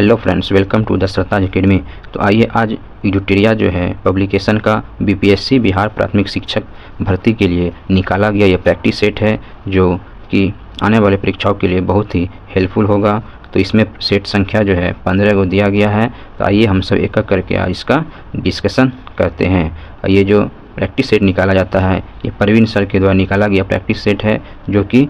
Hello friends, welcome to the Sartaj academy. तो आइए आज एडुटेरिया जो है पब्लिकेशन का बीपीएससी बिहार प्राथमिक शिक्षक भर्ती के लिए निकाला गया ये प्रैक्टिस सेट है, जो कि आने वाले परीक्षाओं के लिए बहुत ही हेल्पफुल होगा। तो इसमें सेट संख्या जो है 15 को दिया गया है। तो आइए हम सब एक एक करके आज इसका डिस्कशन करते हैं। ये जो प्रैक्टिस सेट निकाला जाता है ये परवीन सर के द्वारा निकाला गया प्रैक्टिस सेट है, जो कि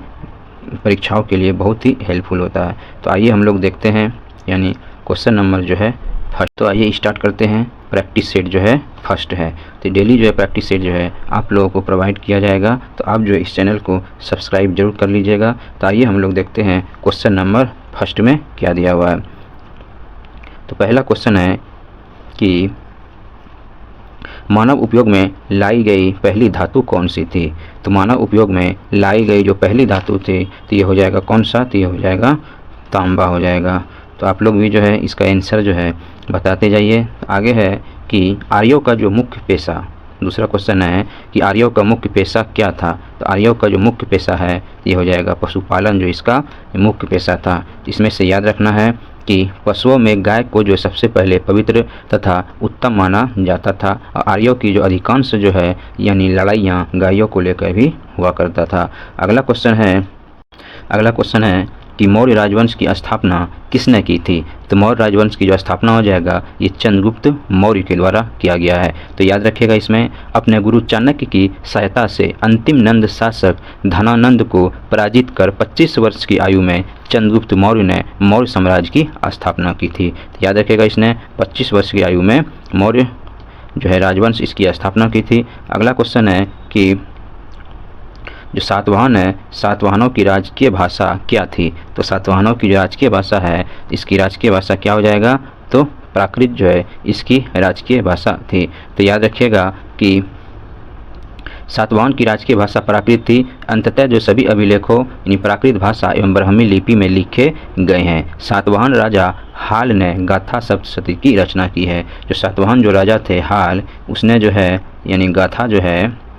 परीक्षाओं के लिए बहुत ही हेल्पफुल होता है। तो आइए हम लोग देखते हैं, यानी क्वेश्चन नंबर जो है फर्स्ट। तो आइए स्टार्ट करते हैं। प्रैक्टिस सेट जो है फर्स्ट है। तो डेली जो है प्रैक्टिस सेट जो है आप लोगों को प्रोवाइड किया जाएगा, तो आप जो है इस चैनल को सब्सक्राइब जरूर कर लीजिएगा। तो आइए हम लोग देखते हैं क्वेश्चन नंबर फर्स्ट में क्या दिया हुआ है। तो पहला क्वेश्चन है कि मानव उपयोग में लाई गई पहली धातु कौन सी थी। तो मानव उपयोग में लाई गई जो पहली धातु थी तो ये हो जाएगा कौन सा, तो ये हो जाएगा तांबा हो जाएगा। तो आप लोग भी जो है इसका आंसर जो है बताते जाइए। आगे है कि आर्यों का जो मुख्य पेशा, दूसरा क्वेश्चन है कि आर्यों का मुख्य पेशा क्या था। तो आर्यों का जो मुख्य पेशा है ये हो जाएगा पशुपालन, जो इसका मुख्य पेशा था। इसमें से याद रखना है कि पशुओं में गाय को जो सबसे पहले पवित्र तथा उत्तम माना जाता था। और आर्यों की जो अधिकांश जो है यानी लड़ाइयाँ गायों को लेकर भी हुआ करता था। अगला क्वेश्चन है कि मौर्य राजवंश की स्थापना किसने की थी। तो मौर्य राजवंश की जो स्थापना हो जाएगा ये चंद्रगुप्त मौर्य के द्वारा किया गया है। तो याद रखिएगा, इसमें अपने गुरु चाणक्य की सहायता से अंतिम नंद शासक धनानंद को पराजित कर 25 वर्ष की आयु में चंद्रगुप्त मौर्य ने मौर्य साम्राज्य की स्थापना की थी। तो याद रखिएगा, इसने 25 वर्ष की आयु में मौर्य जो है राजवंश इसकी स्थापना की थी। अगला क्वेश्चन है कि जो सातवाहन है, सातवाहनों की राजकीय भाषा क्या थी। तो सातवाहनों की जो राजकीय भाषा है इसकी राजकीय भाषा क्या हो जाएगा, तो प्राकृत जो है इसकी राजकीय भाषा थी। तो याद रखिएगा कि सातवाहन की राजकीय भाषा प्राकृत थी। अंततः जो सभी अभिलेखों यानी प्राकृत भाषा एवं ब्राह्मी लिपि में लिखे गए हैं। सातवाहन राजा हाल ने गाथा सप्तशती की रचना की है। जो सातवाहन जो राजा थे हाल, उसने जो है यानी गाथा जो है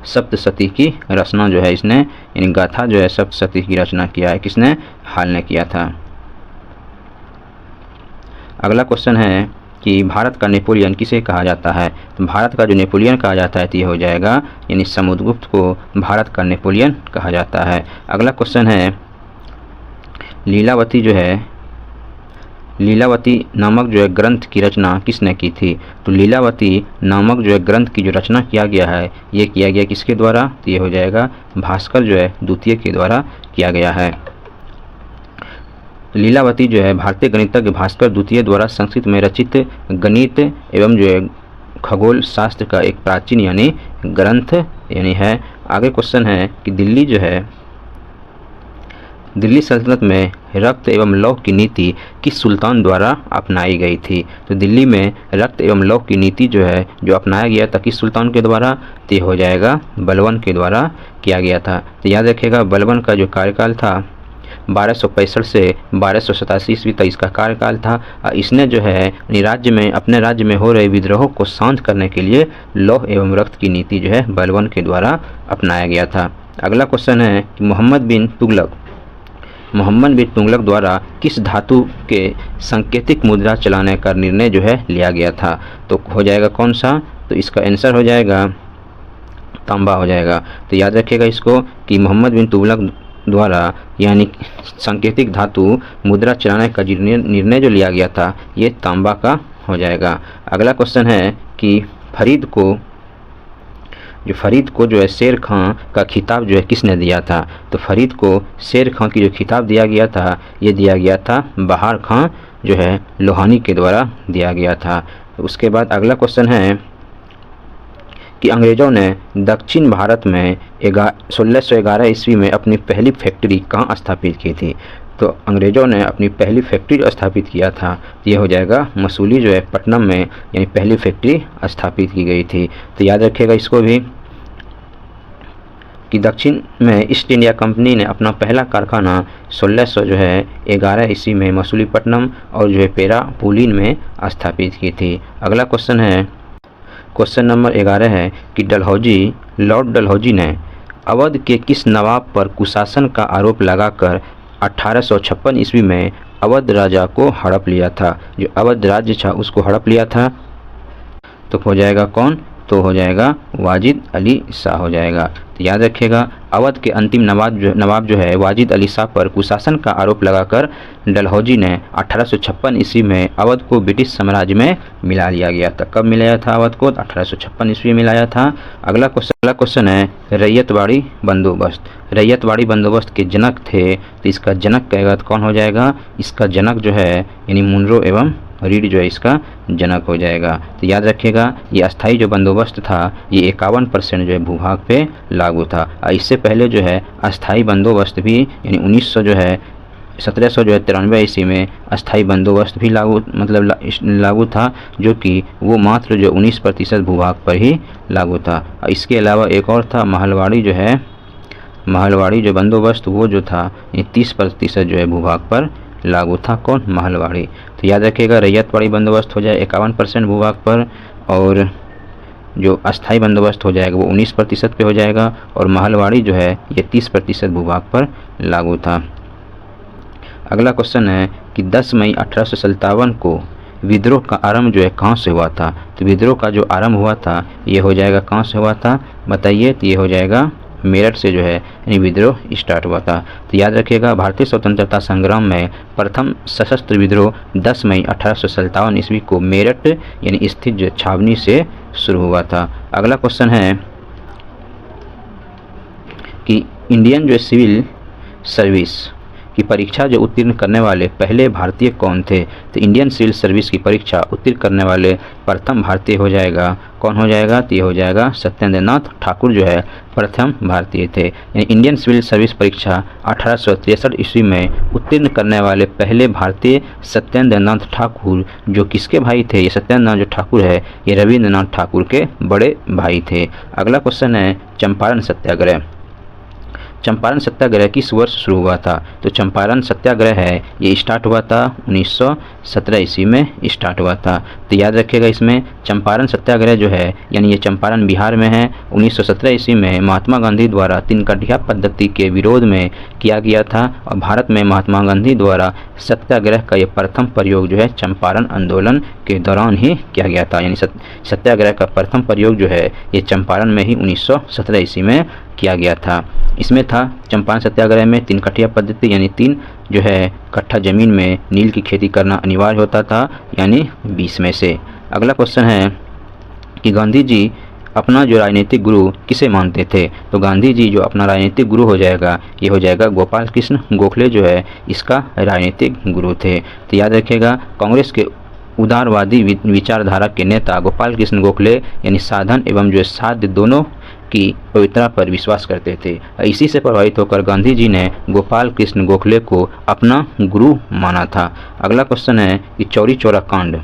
सप्तशती की रचना जो है इसने यानी गाथा जो है सप्तशती की रचना किया है। किसने, हाल ने किया था। अगला क्वेश्चन है कि भारत का नेपोलियन किसे कहा जाता है। तो भारत का जो नेपोलियन कहा जाता है तो ये हो जाएगा यानी समुद्रगुप्त को भारत का नेपोलियन कहा जाता है। अगला क्वेश्चन है लीलावती नामक जो है ग्रंथ की रचना किसने की थी। तो लीलावती नामक जो है ग्रंथ की जो रचना किया गया है ये किया गया किसके द्वारा, तो ये हो जाएगा भास्कर जो है द्वितीय के द्वारा किया गया है। लीलावती जो है भारतीय गणितज्ञ भास्कर द्वितीय द्वारा संस्कृत में रचित गणित एवं जो है खगोल शास्त्र का एक प्राचीन यानी ग्रंथ यानी है। आगे क्वेश्चन है कि दिल्ली सल्तनत में रक्त एवं लौह की नीति किस सुल्तान द्वारा अपनाई गई थी। तो दिल्ली में रक्त एवं लौह की नीति जो है जो अपनाया गया था किस सुल्तान के द्वारा, तो हो जाएगा बलबन के द्वारा किया गया था। तो याद रखिएगा बलबन का जो कार्यकाल था 1265 से 1287 ईस्वी तक इसका कार्यकाल था। इसने जो है अपने राज्य में हो रहे विद्रोहों को शांत करने के लिए लौह एवं रक्त की नीति जो है बलबन के द्वारा अपनाया गया था। अगला क्वेश्चन है कि मोहम्मद बिन तुगलक द्वारा किस धातु के सांकेतिक मुद्रा चलाने का निर्णय जो है लिया गया था। तो हो जाएगा कौन सा, तो इसका आंसर हो जाएगा तांबा हो जाएगा। तो याद रखिएगा इसको कि मोहम्मद बिन तुगलक द्वारा यानी सांकेतिक धातु मुद्रा चलाने का निर्णय जो लिया गया था ये तांबा का हो जाएगा। अगला क्वेश्चन है कि फरीद को जो है शेर खां का खिताब जो है किसने दिया था। तो फरीद को शेर खां की जो खिताब दिया गया था ये दिया गया था बहार खां जो है लोहानी के द्वारा दिया गया था। तो उसके बाद अगला क्वेश्चन है कि अंग्रेज़ों ने दक्षिण भारत में 1611 ईस्वी में अपनी पहली फैक्ट्री कहाँ स्थापित की थी। तो अंग्रेज़ों ने अपनी पहली फैक्ट्री स्थापित किया था, ये हो जाएगा मसूली जो है पटनम में यानी पहली फैक्ट्री स्थापित की गई थी। तो याद रखिएगा इसको भी कि दक्षिण में ईस्ट इंडिया कंपनी ने अपना पहला कारखाना 1611 ईस्वी में मसूलीपट्टनम और जो है पेरापुलिन में स्थापित की थी। अगला क्वेश्चन है, क्वेश्चन नंबर 11 है कि लॉर्ड डलहौजी ने अवध के किस नवाब पर कुशासन का आरोप लगाकर 1856 ईस्वी में अवध राजा को हड़प लिया था, जो अवध राज्य था उसको हड़प लिया था। तो हो जाएगा कौन, तो हो जाएगा वाजिद अली शाह हो जाएगा। तो याद रखिएगा, अवध के अंतिम नवाब जो है वाजिद अली शाह पर कुशासन का आरोप लगाकर डलहौजी ने 1856 ईस्वी में अवध को ब्रिटिश साम्राज्य में मिला लिया गया था। कब मिलाया था अवध को, 1856 ईस्वी में मिलाया था। अगला क्वेश्चन है रैयतवाड़ी बंदोबस्त। रैयतवाड़ी बंदोबस्त के जनक थे, तो इसका जनक कहेगा तो कौन हो जाएगा, इसका जनक जो है यानी मुनरो एवं रीड जो है इसका जनक हो जाएगा। तो याद रखिएगा, ये अस्थाई जो बंदोबस्त था ये 51% जो है भूभाग पे लागू था। और इससे पहले जो है अस्थाई बंदोबस्त भी यानी 1793 ईस्वी में अस्थाई बंदोबस्त भी लागू था, जो कि वो मात्र जो 19% भूभाग पर ही लागू था। और इसके अलावा एक और था महलवाड़ी जो बंदोबस्त, वो जो था ये 30% जो है भूभाग पर लागू था। कौन, महलवाड़ी। तो याद रखिएगा, रैयतवाड़ी बंदोबस्त हो जाए 51% भूभाग पर, और जो अस्थाई बंदोबस्त हो जाएगा वो 19% पे हो जाएगा, और महलवाड़ी जो है ये 30% भूभाग पर लागू था। अगला क्वेश्चन है कि 10 मई 1857 को विद्रोह का आरंभ जो है कहाँ से हुआ था। तो विद्रोह का जो आरंभ हुआ था ये हो जाएगा कहाँ से हुआ था, बताइए। तो ये हो जाएगा मेरठ से जो है यानी विद्रोह स्टार्ट हुआ था। तो याद रखिएगा, भारतीय स्वतंत्रता संग्राम में प्रथम सशस्त्र विद्रोह 10 मई 1857 ईस्वी को मेरठ यानी स्थित जो छावनी से शुरू हुआ था। अगला क्वेश्चन है कि इंडियन जो सिविल सर्विस की परीक्षा जो उत्तीर्ण करने वाले पहले भारतीय कौन थे। तो इंडियन सिविल सर्विस की परीक्षा उत्तीर्ण करने वाले प्रथम भारतीय हो जाएगा कौन हो जाएगा, तो ये हो जाएगा सत्येंद्र नाथ ठाकुर जो है प्रथम भारतीय थे। यानी इंडियन सिविल सर्विस परीक्षा 1863 ईस्वी में उत्तीर्ण करने वाले पहले भारतीय सत्येंद्र नाथ ठाकुर, जो किसके भाई थे, ये सत्येंद्र नाथ जो ठाकुर है ये रविंद्रनाथ ठाकुर के बड़े भाई थे। अगला क्वेश्चन है चंपारण सत्याग्रह। चंपारण सत्याग्रह किस वर्ष शुरू हुआ था। तो चंपारण सत्याग्रह है ये स्टार्ट हुआ था 1917 ईस्वी में स्टार्ट हुआ था। तो याद रखिएगा, इसमें चंपारण सत्याग्रह जो है यानी ये चंपारण बिहार में है, 1917 ईस्वी में महात्मा गांधी द्वारा तीन कठिया पद्धति के विरोध में किया गया था। और भारत में महात्मा गांधी द्वारा सत्याग्रह का ये प्रथम प्रयोग जो है चंपारण आंदोलन के दौरान ही किया गया था। यानी सत्याग्रह का प्रथम प्रयोग जो है ये चंपारण में ही 1917 ईस्वी में किया गया था। इसमें था चंपारण सत्याग्रह में तीन कठिया पद्धति यानी 3 जो है कट्ठा जमीन में नील की खेती करना अनिवार्य होता था, यानी 20 में से। अगला क्वेश्चन है कि गांधी जी अपना जो राजनीतिक गुरु किसे मानते थे। तो गांधी जी जो अपना राजनीतिक गुरु हो जाएगा ये हो जाएगा गोपाल कृष्ण गोखले जो है इसका राजनीतिक गुरु थे। तो याद रखिएगा, कांग्रेस के उदारवादी विचारधारा के नेता गोपाल कृष्ण गोखले यानी साधन एवं जो साध्य दोनों की पवित्रता पर विश्वास करते थे। इसी से प्रभावित होकर गांधी जी ने गोपाल कृष्ण गोखले को अपना गुरु माना था। अगला क्वेश्चन है कि चौरी चौरा कांड,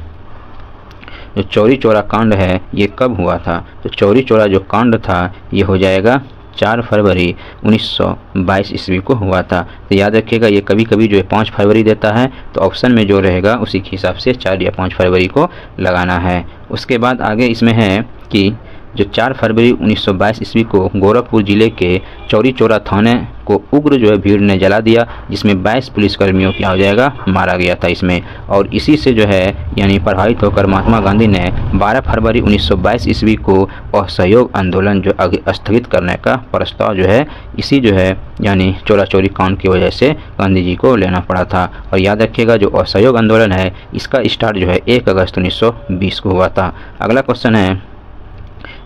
जो चौरी चौरा कांड है ये कब हुआ था। तो चौरी चौरा जो कांड था ये हो जाएगा 4 फरवरी 1922 ईस्वी को हुआ था। तो याद रखिएगा, ये कभी कभी जो है 5 फरवरी देता है, तो ऑप्शन में जो रहेगा उसी के हिसाब से 4 या 5 फरवरी को लगाना है। उसके बाद आगे इसमें है कि जो 4 फरवरी 1922 ईस्वी को गोरखपुर जिले के चौरी चौरा थाने को उग्र जो है भीड़ ने जला दिया, जिसमें 22 पुलिसकर्मियों क्या हो जाएगा मारा गया था इसमें। और इसी से जो है यानी प्रभावित होकर महात्मा गांधी ने 12 फरवरी 1922 ईस्वी को असहयोग आंदोलन जो स्थगित करने का प्रस्ताव जो है इसी जो है यानी चौरा चौरी कांड की वजह से गांधी जी को लेना पड़ा था। और याद रखिएगा, जो असहयोग आंदोलन है इसका स्टार्ट जो है 1 अगस्त 1920 को हुआ था। अगला क्वेश्चन है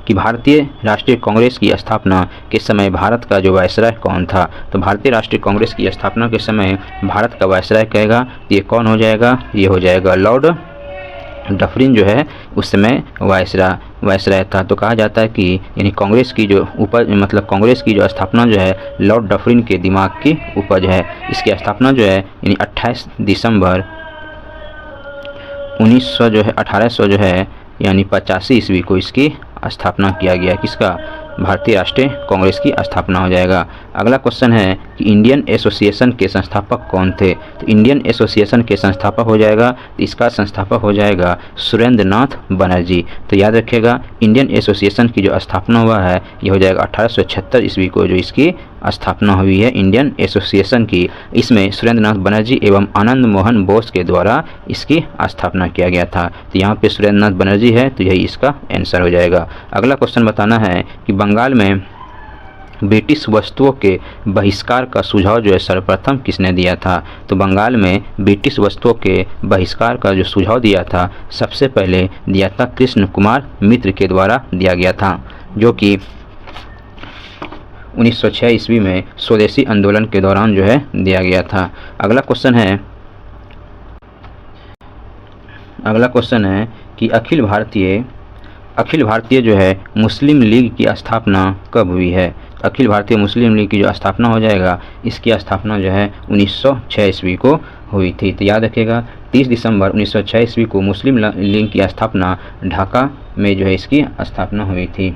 कि भारतीय राष्ट्रीय कांग्रेस की स्थापना के समय भारत का जो वायसराय कौन था। तो भारतीय राष्ट्रीय कांग्रेस की स्थापना के समय भारत का वायसराय कहेगा ये कौन हो जाएगा, ये हो जाएगा लॉर्ड डफरिन जो है उस समय वायसराय था। तो कहा जाता है कि यानी कांग्रेस की जो कांग्रेस की जो स्थापना जो है लॉर्ड डफरिन के दिमाग की उपज है। इसकी स्थापना जो है यानी 28 दिसंबर 1800 जो है यानी 85 ईस्वी को इसकी स्थापना किया गया। किसका, भारतीय राष्ट्रीय कांग्रेस की स्थापना हो जाएगा। अगला क्वेश्चन है कि इंडियन एसोसिएशन के संस्थापक कौन थे। तो इंडियन एसोसिएशन के संस्थापक हो जाएगा, तो इसका संस्थापक हो जाएगा सुरेंद्र नाथ बनर्जी। तो याद रखिएगा, इंडियन एसोसिएशन की जो स्थापना हुआ है ये हो जाएगा 1876 ईस्वी को जो इसकी स्थापना हुई है इंडियन एसोसिएशन की। इसमें सुरेंद्र नाथ बनर्जी एवं आनंद मोहन बोस के द्वारा इसकी स्थापना किया गया था। तो यहाँ पे सुरेंद्र नाथ बनर्जी है, तो यही इसका आंसर हो जाएगा। अगला क्वेश्चन बताना है कि बंगाल में ब्रिटिश वस्तुओं के बहिष्कार का सुझाव जो है सर्वप्रथम किसने दिया था? तो बंगाल में ब्रिटिश वस्तुओं के बहिष्कार का जो सुझाव दिया था सबसे पहले दिया था कृष्ण कुमार मित्र के द्वारा दिया गया था, जो कि 1906 ईस्वी में स्वदेशी आंदोलन के दौरान जो है दिया गया था। अगला क्वेश्चन है कि अखिल भारतीय जो है मुस्लिम लीग की स्थापना कब हुई है? अखिल भारतीय मुस्लिम लीग की जो स्थापना हो जाएगा, इसकी स्थापना जो है 1906 ईस्वी को हुई थी। तो याद रखिएगा 30 दिसंबर 1906 ईस्वी को मुस्लिम लीग की स्थापना ढाका में जो है इसकी स्थापना हुई थी।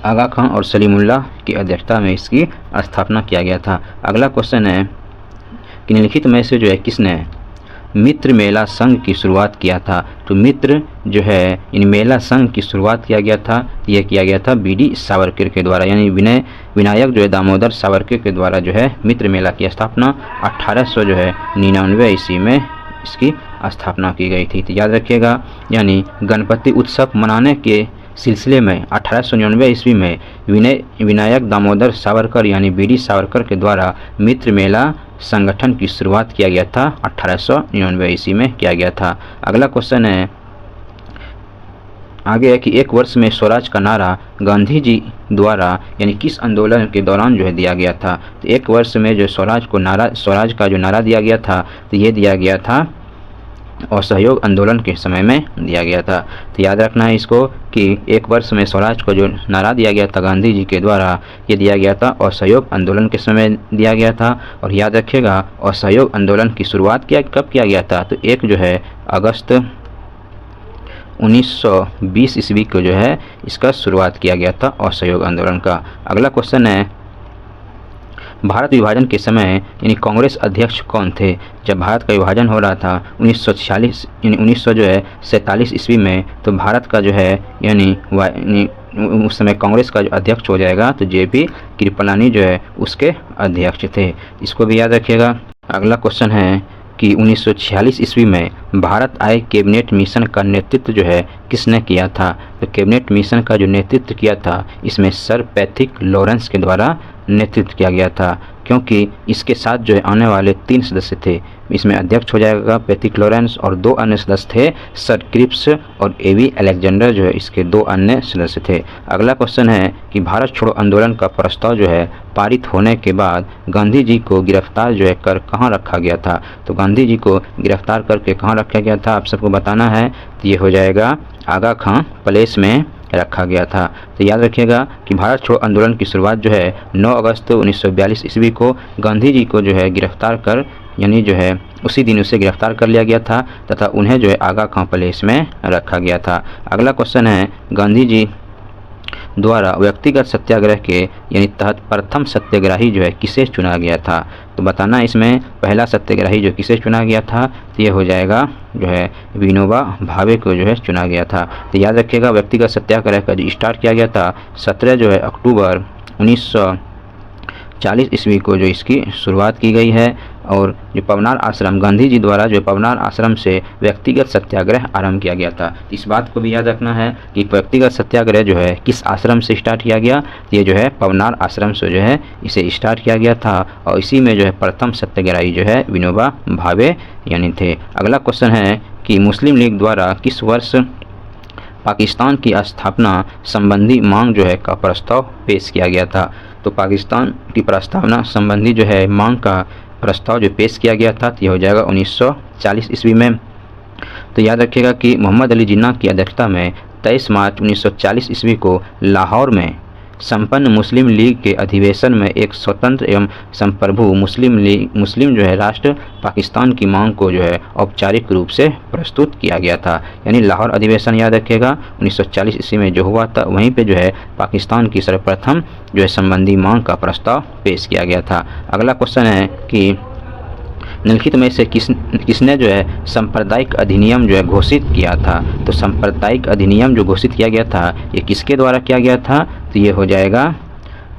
आगा खां और सलीमुल्लाह की अध्यक्षता में इसकी स्थापना किया गया था। अगला क्वेश्चन है कि निम्नलिखित में से जो है किसने मित्र मेला संघ की शुरुआत किया था? तो मित्र जो है इन मेला संघ की शुरुआत किया गया था, यह किया गया था बीडी सावरकर के द्वारा, यानी विनायक जो है दामोदर सावरकर के द्वारा जो है मित्र मेला की स्थापना 1899 ईस्वी में इसकी स्थापना की गई थी। तो याद रखिएगा, यानी गणपति उत्सव मनाने के सिलसिले में 1899 ईस्वी में विनायक दामोदर सावरकर यानी बीडी सावरकर के द्वारा मित्र मेला संगठन की शुरुआत किया गया था, 1899 ईस्वी में किया गया था। अगला क्वेश्चन है आगे है कि एक वर्ष में स्वराज का नारा गांधी जी द्वारा यानी किस आंदोलन के दौरान जो है दिया गया था? तो एक वर्ष में जो स्वराज का जो नारा दिया गया था, तो ये दिया गया था असहयोग आंदोलन के समय में दिया गया था। तो याद रखना है इसको कि एक वर्ष में स्वराज को जो नारा दिया गया था गांधी जी के द्वारा, ये दिया गया था असहयोग आंदोलन के समय दिया गया था। और याद रखिएगा असहयोग आंदोलन की शुरुआत कब किया गया था? तो 1 जो है अगस्त 1920 ईस्वी को जो है इसका शुरुआत किया गया था असहयोग आंदोलन का। अगला क्वेश्चन है भारत विभाजन के समय यानी कांग्रेस अध्यक्ष कौन थे? जब भारत का विभाजन हो रहा था 1947 ईस्वी में, तो भारत का जो है यानी उस समय कांग्रेस का जो अध्यक्ष हो जाएगा तो जेपी कृपलानी जो है उसके अध्यक्ष थे। इसको भी याद रखिएगा। अगला क्वेश्चन है कि 1946 ईस्वी में भारत आए कैबिनेट मिशन का नेतृत्व जो है किसने किया था? तो कैबिनेट मिशन का जो नेतृत्व किया था इसमें सर पैथिक लॉरेंस के द्वारा नेतृत्व किया गया था, क्योंकि इसके साथ जो है आने वाले 3 सदस्य थे। इसमें अध्यक्ष हो जाएगा पैथिक लॉरेंस और 2 अन्य सदस्य थे सर क्रिप्स और एवी अलेक्जेंडर जो है इसके 2 अन्य सदस्य थे। अगला क्वेश्चन है कि भारत छोड़ो आंदोलन का प्रस्ताव जो है पारित होने के बाद गांधी जी को गिरफ्तार जो है कर कहाँ रखा गया था? तो गांधी जी को गिरफ्तार करके कहाँ रखा गया था आप सबको बताना है। तो ये हो जाएगा आगा खां पैलेस में रखा गया था। तो याद रखिएगा कि भारत छोड़ो आंदोलन की शुरुआत जो है 9 अगस्त 1942 ईस्वी को गांधी जी को जो है गिरफ्तार कर यानी जो है उसी दिन उसे गिरफ्तार कर लिया गया था तथा उन्हें जो है आगा खां पैलेस में रखा गया था। अगला क्वेश्चन है गांधी जी द्वारा व्यक्तिगत सत्याग्रह के यानी तहत प्रथम सत्याग्रही जो है किसे चुना गया था? तो बताना इसमें पहला सत्याग्रही जो किसे चुना गया था, तो ये हो जाएगा जो है विनोबा भावे को जो है चुना गया था। तो याद रखिएगा व्यक्तिगत सत्याग्रह का जो स्टार्ट किया गया था 17 जो है अक्टूबर 1940 ईस्वी को जो इसकी शुरुआत की गई है। और जो पवनार आश्रम गांधी जी द्वारा जो पवनार आश्रम से व्यक्तिगत सत्याग्रह आरंभ किया गया था। इस बात को भी याद रखना है कि व्यक्तिगत सत्याग्रह जो है किस आश्रम से स्टार्ट किया गया, ये जो है पवनार आश्रम से जो है इसे स्टार्ट किया गया था और इसी में जो है प्रथम सत्याग्रही जो है विनोबा भावे यानी थे। अगला क्वेश्चन है कि मुस्लिम लीग द्वारा किस वर्ष पाकिस्तान की स्थापना संबंधी मांग जो है का प्रस्ताव पेश किया गया था? तो पाकिस्तान की प्रस्तावना संबंधी जो है मांग का प्रस्ताव जो पेश किया गया था, तो यह हो जाएगा 1940 ईस्वी में। तो याद रखिएगा कि मोहम्मद अली जिन्ना की अध्यक्षता में 23 मार्च 1940 ईस्वी को लाहौर में संपन्न मुस्लिम लीग के अधिवेशन में एक स्वतंत्र एवं संप्रभु मुस्लिम जो है राष्ट्र पाकिस्तान की मांग को जो है औपचारिक रूप से प्रस्तुत किया गया था। यानी लाहौर अधिवेशन याद रखिएगा 1940 ईस्वी में जो हुआ था, वहीं पे जो है पाकिस्तान की सर्वप्रथम जो है संबंधी मांग का प्रस्ताव पेश किया गया था। अगला क्वेश्चन है कि निम्नलिखित में से किसने जो है सांप्रदायिक अधिनियम जो है घोषित किया था? तो सांप्रदायिक अधिनियम जो घोषित किया गया था ये किसके द्वारा किया गया था? तो ये हो जाएगा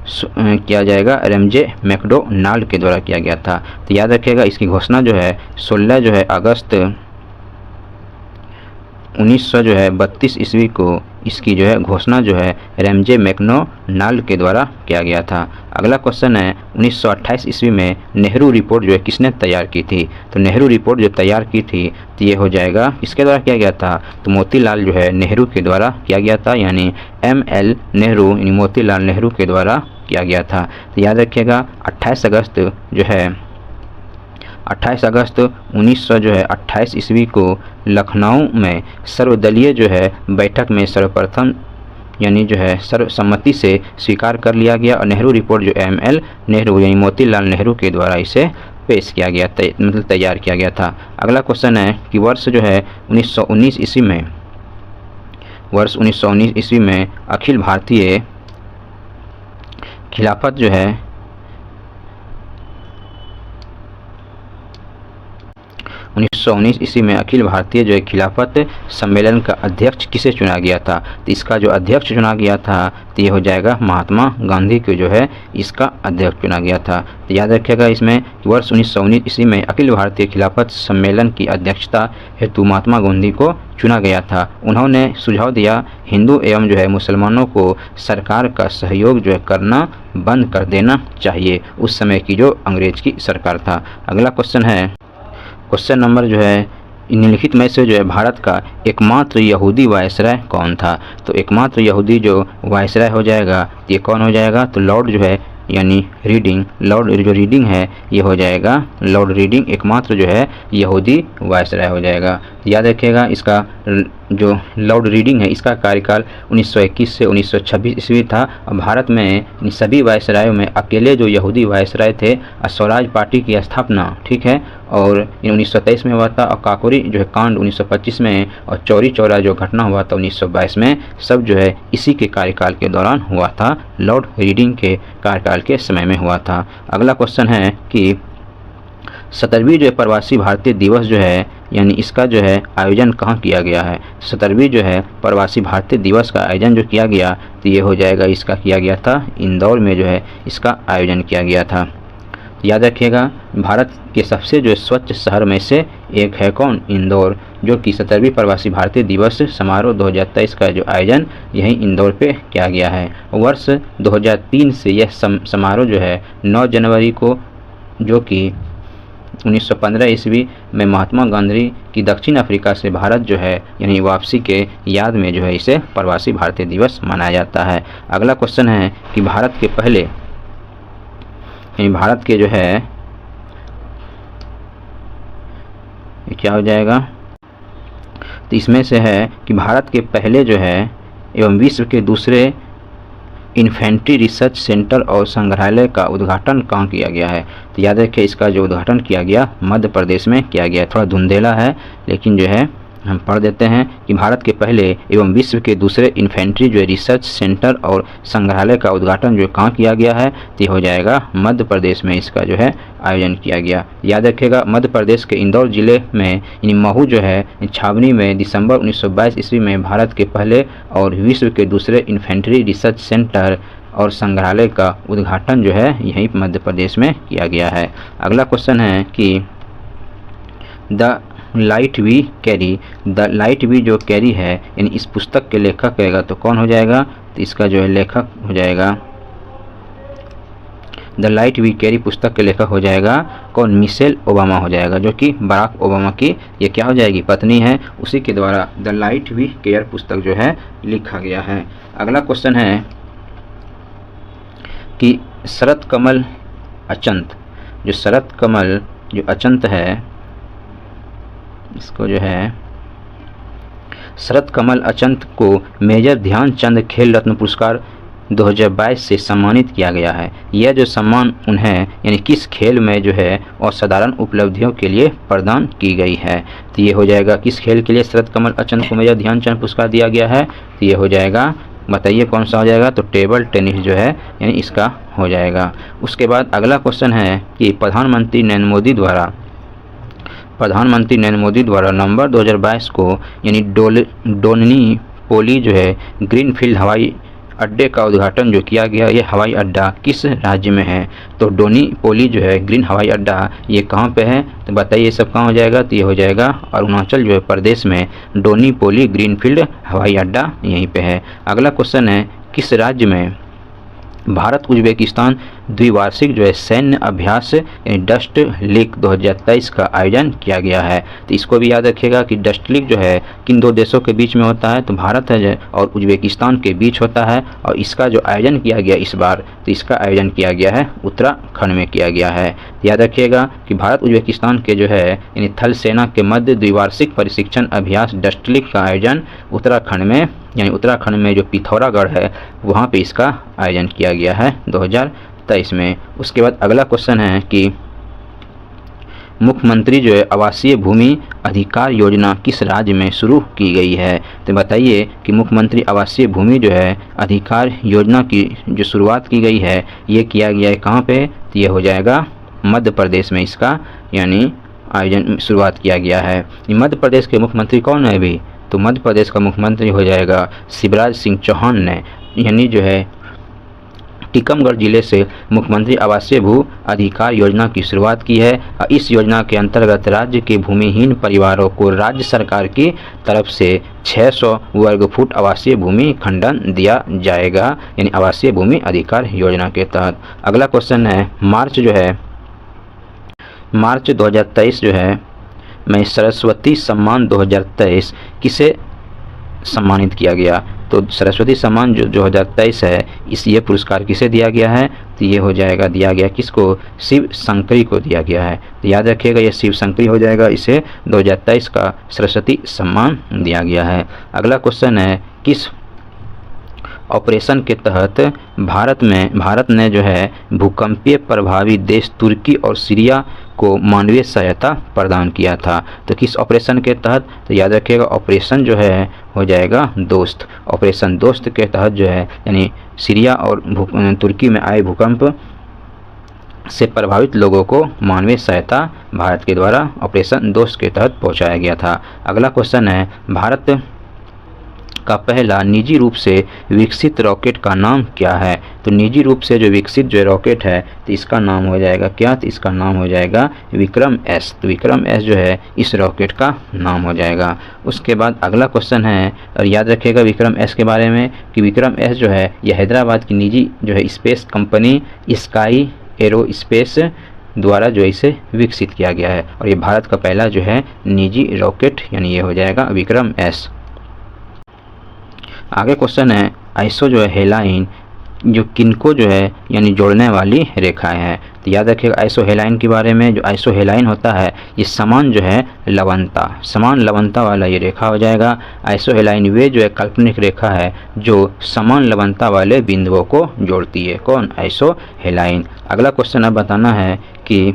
किया जाएगा रेमजे मैकडोनाल्ड के द्वारा किया गया था। तो याद रखिएगा इसकी घोषणा जो है 16 अगस्त 1932 ईस्वी को इसकी घोषणा रेमजे मैकडोनाल्ड के द्वारा किया गया था। अगला क्वेश्चन है 1928 ईस्वी में नेहरू रिपोर्ट किसने तैयार की थी? तो नेहरू रिपोर्ट जो तैयार की थी तो ये हो जाएगा किसके द्वारा किया गया था? तो मोतीलाल नेहरू के द्वारा किया गया था, यानी ML नेहरू यानी मोतीलाल नेहरू के द्वारा किया गया था। तो याद रखिएगा 28 अगस्त 1928 ईस्वी को लखनऊ में सर्वदलीय बैठक में सर्वप्रथम यानी सर्वसम्मति से स्वीकार कर लिया गया और नेहरू रिपोर्ट ML नेहरू यानी मोतीलाल नेहरू के द्वारा इसे पेश किया गया मतलब तैयार किया गया था। अगला क्वेश्चन है कि वर्ष 1919 ईस्वी में अखिल भारतीय खिलाफत 1919 ईस्वी में अखिल भारतीय खिलाफत सम्मेलन का अध्यक्ष किसे चुना गया था? तो इसका अध्यक्ष चुना गया था तो ये हो जाएगा महात्मा गांधी को इसका अध्यक्ष चुना गया था। तो याद रखिएगा इसमें कि वर्ष 1919 ईस्वी में अखिल भारतीय खिलाफत सम्मेलन की अध्यक्षता हेतु महात्मा गांधी को चुना गया था। उन्होंने सुझाव दिया हिंदू एवं मुसलमानों को सरकार का सहयोग करना बंद कर देना चाहिए, उस समय की अंग्रेज की सरकार था। अगला क्वेश्चन है क्वेश्चन नंबर निम्नलिखित में से भारत का एकमात्र यहूदी वायसराय कौन था? तो एकमात्र यहूदी वायसराय हो जाएगा ये कौन हो जाएगा? तो लॉर्ड यानी रीडिंग, लॉर्ड रीडिंग है ये हो जाएगा लॉर्ड रीडिंग एकमात्र यहूदी वायसराय हो जाएगा। याद रखिएगा इसका लॉर्ड रीडिंग है इसका कार्यकाल 1921 से 1926 ईस्वी था। और भारत में इन सभी वायसरायों में अकेले यहूदी वायसराय थे। स्वराज पार्टी की स्थापना ठीक है और 1923 में हुआ था और काकोरी कांड 1925 में और चौरी चौरा घटना हुआ था 1922 में, सब इसी के कार्यकाल के दौरान हुआ था, लॉर्ड रीडिंग के कार्यकाल के समय में हुआ था। अगला क्वेश्चन है कि 17वीं प्रवासी भारतीय दिवस यानी इसका आयोजन कहाँ किया गया है? 17वीं प्रवासी भारतीय दिवस का आयोजन किया गया तो ये हो जाएगा इसका किया गया था इंदौर में इसका आयोजन किया गया था। याद रखिएगा भारत के सबसे स्वच्छ शहर में से एक है कौन? इंदौर, जो कि 17वीं प्रवासी भारतीय दिवस समारोह 2023 का आयोजन यहीं इंदौर पे किया गया है। वर्ष 2003 से यह समारोह 9 जनवरी को जो कि 1915 ईस्वी में महात्मा गांधी की दक्षिण अफ्रीका से भारत यानी वापसी के याद में इसे प्रवासी भारतीय दिवस मनाया जाता है। अगला क्वेश्चन है कि भारत के पहले भारत के क्या हो जाएगा? तो इसमें से है कि भारत के पहले एवं विश्व के दूसरे इन्फेंट्री रिसर्च सेंटर और संग्रहालय का उद्घाटन कहाँ किया गया है? तो याद रखिए इसका उद्घाटन किया गया मध्य प्रदेश में किया गया। थोड़ा धुंधेला है लेकिन हम पढ़ देते हैं कि भारत के पहले एवं विश्व के दूसरे इन्फेंट्री रिसर्च सेंटर और संग्रहालय का उद्घाटन कहाँ किया गया है? तो हो जाएगा मध्य प्रदेश में इसका आयोजन किया गया। याद रखिएगा मध्य प्रदेश के इंदौर जिले में यानी महू छावनी में दिसंबर 1922 ईस्वी में भारत के पहले और विश्व के दूसरे इन्फेंट्री रिसर्च सेंटर और संग्रहालय का उद्घाटन यहीं मध्य प्रदेश में किया गया है। अगला क्वेश्चन है कि द लाइट वी कैरी है यानी इस पुस्तक के लेखक कहेगा तो कौन हो जाएगा? तो इसका लेखक हो जाएगा द लाइट वी कैरी पुस्तक के लेखक हो जाएगा कौन? मिशेल ओबामा हो जाएगा, जो कि बराक ओबामा की ये क्या हो जाएगी? पत्नी है। उसी के द्वारा द लाइट वी केयर पुस्तक लिखा गया है। अगला क्वेश्चन है कि शरत कमल अचंत अचंत है इसको शरत कमल अचंत को मेजर ध्यानचंद खेल रत्न पुरस्कार 2022 से सम्मानित किया गया है। यह सम्मान उन्हें यानी किस खेल में असाधारण उपलब्धियों के लिए प्रदान की गई है? तो ये हो जाएगा किस खेल के लिए शरत कमल अचंत को मेजर ध्यानचंद पुरस्कार दिया गया है? तो ये हो जाएगा, बताइए कौन सा हो जाएगा? तो टेबल टेनिस यानी इसका हो जाएगा। उसके बाद अगला क्वेश्चन है कि प्रधानमंत्री नरेंद्र मोदी द्वारा नवंबर 2022 को यानी डोननी पोली ग्रीनफील्ड हवाई अड्डे का उद्घाटन जो किया गया, ये हवाई अड्डा किस राज्य में है? तो डोनीपोली जो है ग्रीन हवाई अड्डा ये कहाँ पे है? तो बताइए ये सब कहाँ हो जाएगा? तो ये हो जाएगा अरुणाचल जो है प्रदेश में डोनीपोली ग्रीनफील्ड हवाई अड्डा यहीं पे है। अगला क्वेश्चन है, किस राज्य में भारत उज्बेकिस्तान द्विवार्षिक जो है सैन्य अभ्यास यानी डस्ट लीग 2023 का आयोजन किया गया है? तो इसको भी याद रखिएगा कि डस्ट लीग जो है किन दो देशों के बीच में होता है? तो भारत है और उज्बेकिस्तान के बीच होता है। और इसका जो आयोजन किया गया इस बार, तो इसका आयोजन किया गया है उत्तराखंड में किया गया है। याद रखिएगा कि भारत उज्बेकिस्तान के जो है यानी थल सेना के मध्य द्विवार्षिक प्रशिक्षण अभ्यास डस्ट लीग का आयोजन उत्तराखंड में यानी उत्तराखंड में जो पिथौरागढ़ है वहाँ पे इसका आयोजन किया गया है 2023 में। उसके बाद अगला क्वेश्चन है कि मुख्यमंत्री जो है आवासीय भूमि अधिकार योजना किस राज्य में शुरू की गई है? तो बताइए कि मुख्यमंत्री आवासीय भूमि जो है अधिकार योजना की जो शुरुआत की गई है ये किया गया है कहाँ पे? तो ये हो जाएगा मध्य प्रदेश में इसका यानी आयोजन शुरुआत किया गया है। मध्य प्रदेश के मुख्यमंत्री कौन है अभी? तो मध्य प्रदेश का मुख्यमंत्री हो जाएगा शिवराज सिंह चौहान ने, यानी जो है टीकमगढ़ जिले से मुख्यमंत्री आवासीय भू अधिकार योजना की शुरुआत की है। इस योजना के अंतर्गत राज्य के भूमिहीन परिवारों को राज्य सरकार की तरफ से 600 वर्ग फुट आवासीय भूमि खंडन दिया जाएगा यानी आवासीय भूमि अधिकार योजना के तहत। अगला क्वेश्चन है, मार्च 2023 जो है में सरस्वती सम्मान 2023 किसे सम्मानित किया गया? तो सरस्वती सम्मान जो 2023 है ये पुरस्कार किसे दिया गया है? तो ये हो जाएगा दिया गया किसको? शिव शंकरी को दिया गया है। तो याद रखिएगा ये शिव शंकरी हो जाएगा, इसे 2023 का सरस्वती सम्मान दिया गया है। अगला क्वेश्चन है, किस ऑपरेशन के तहत भारत ने जो है भूकंपीय प्रभावित देश तुर्की और सीरिया को मानवीय सहायता प्रदान किया था? तो किस ऑपरेशन के तहत? तो याद रखिएगा ऑपरेशन जो है हो जाएगा दोस्त। ऑपरेशन दोस्त के तहत जो है यानी सीरिया और तुर्की में आए भूकंप से प्रभावित लोगों को मानवीय सहायता भारत के द्वारा ऑपरेशन दोस्त के तहत पहुंचाया गया था। अगला क्वेश्चन है, भारत का पहला निजी रूप से विकसित रॉकेट का नाम क्या है? तो निजी रूप से जो विकसित जो रॉकेट है तो इसका नाम हो जाएगा क्या? तो इसका नाम हो जाएगा विक्रम एस। तो विक्रम एस जो है इस रॉकेट का नाम हो जाएगा। उसके बाद अगला क्वेश्चन है, और याद रखिएगा विक्रम एस के बारे में कि विक्रम एस जो है यह हैदराबाद की निजी जो है स्पेस कंपनी स्काई एरोस्पेस द्वारा जो इसे विकसित किया गया है और ये भारत का पहला जो है निजी रॉकेट यानी ये हो जाएगा विक्रम एस। आगे क्वेश्चन है, आइसो जो है हेलाइन जो किनको जो है यानी जोड़ने वाली रेखाएं हैं? तो याद रखिएगा आइसो हेलाइन के बारे में। जो आइसो हेलाइन होता है ये समान जो है समान लवणता वाला ये रेखा हो जाएगा। आइसो हेलाइन वे जो है काल्पनिक रेखा है जो समान लवणता वाले बिंदुओं को जोड़ती है। कौन? आइसो हेलाइन। अगला क्वेश्चन अब बताना है कि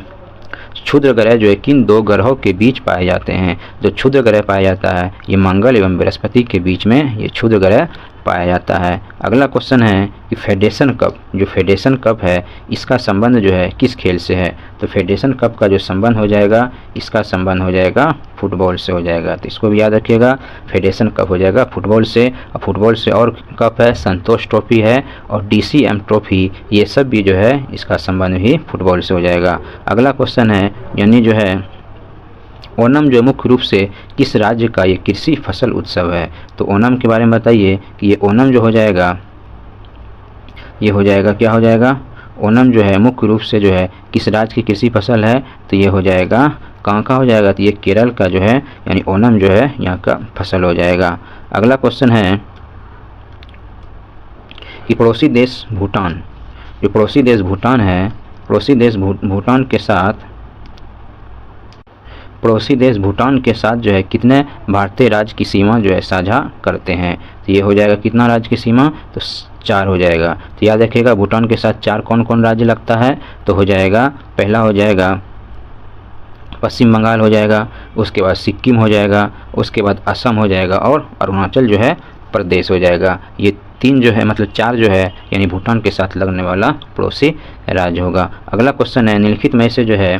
क्षुद्र ग्रह जो है किन दो ग्रहों के बीच पाए जाते हैं? जो क्षुद्र ग्रह पाया जाता है ये मंगल एवं बृहस्पति के बीच में ये क्षुद्र ग्रह पाया जाता है। अगला क्वेश्चन है कि फेडरेशन कप जो फेडरेशन कप है इसका संबंध जो है किस खेल से है? तो फेडरेशन कप का जो संबंध हो जाएगा इसका संबंध हो जाएगा फुटबॉल से हो जाएगा। तो इसको भी याद रखिएगा फेडरेशन कप हो जाएगा फुटबॉल से। और फुटबॉल से और कप है संतोष ट्रॉफी है और DCM ट्रॉफी, ये सब भी जो है इसका संबंध भी फुटबॉल से हो जाएगा। अगला क्वेश्चन है यानी जो है ओणम जो मुख्य रूप से किस राज्य का ये कृषि फसल उत्सव है? तो ओणम के बारे में बताइए कि ये ओणम जो हो जाएगा ये हो जाएगा क्या हो जाएगा? ओणम जो है मुख्य रूप से जो है किस राज्य की कृषि फसल है? तो ये हो जाएगा कहाँ का हो जाएगा? तो ये केरल का जो है यानी ओणम जो है यहाँ का फसल हो जाएगा। अगला क्वेश्चन है कि पड़ोसी देश भूटान जो पड़ोसी देश भूटान है पड़ोसी देश भूटान के साथ जो है कितने भारतीय राज्य की सीमा जो है साझा करते हैं? तो ये हो जाएगा कितना राज्य की सीमा? तो 4 हो जाएगा। तो याद रखिएगा भूटान के साथ 4 कौन कौन राज्य लगता है? तो हो जाएगा पहला हो जाएगा पश्चिम बंगाल हो जाएगा, उसके बाद सिक्किम हो जाएगा, उसके बाद असम हो जाएगा और अरुणाचल जो है प्रदेश हो जाएगा। ये 3 जो है मतलब 4 जो है यानी भूटान के साथ लगने वाला पड़ोसी राज्य होगा। अगला क्वेश्चन है निम्नलिखित में से जो है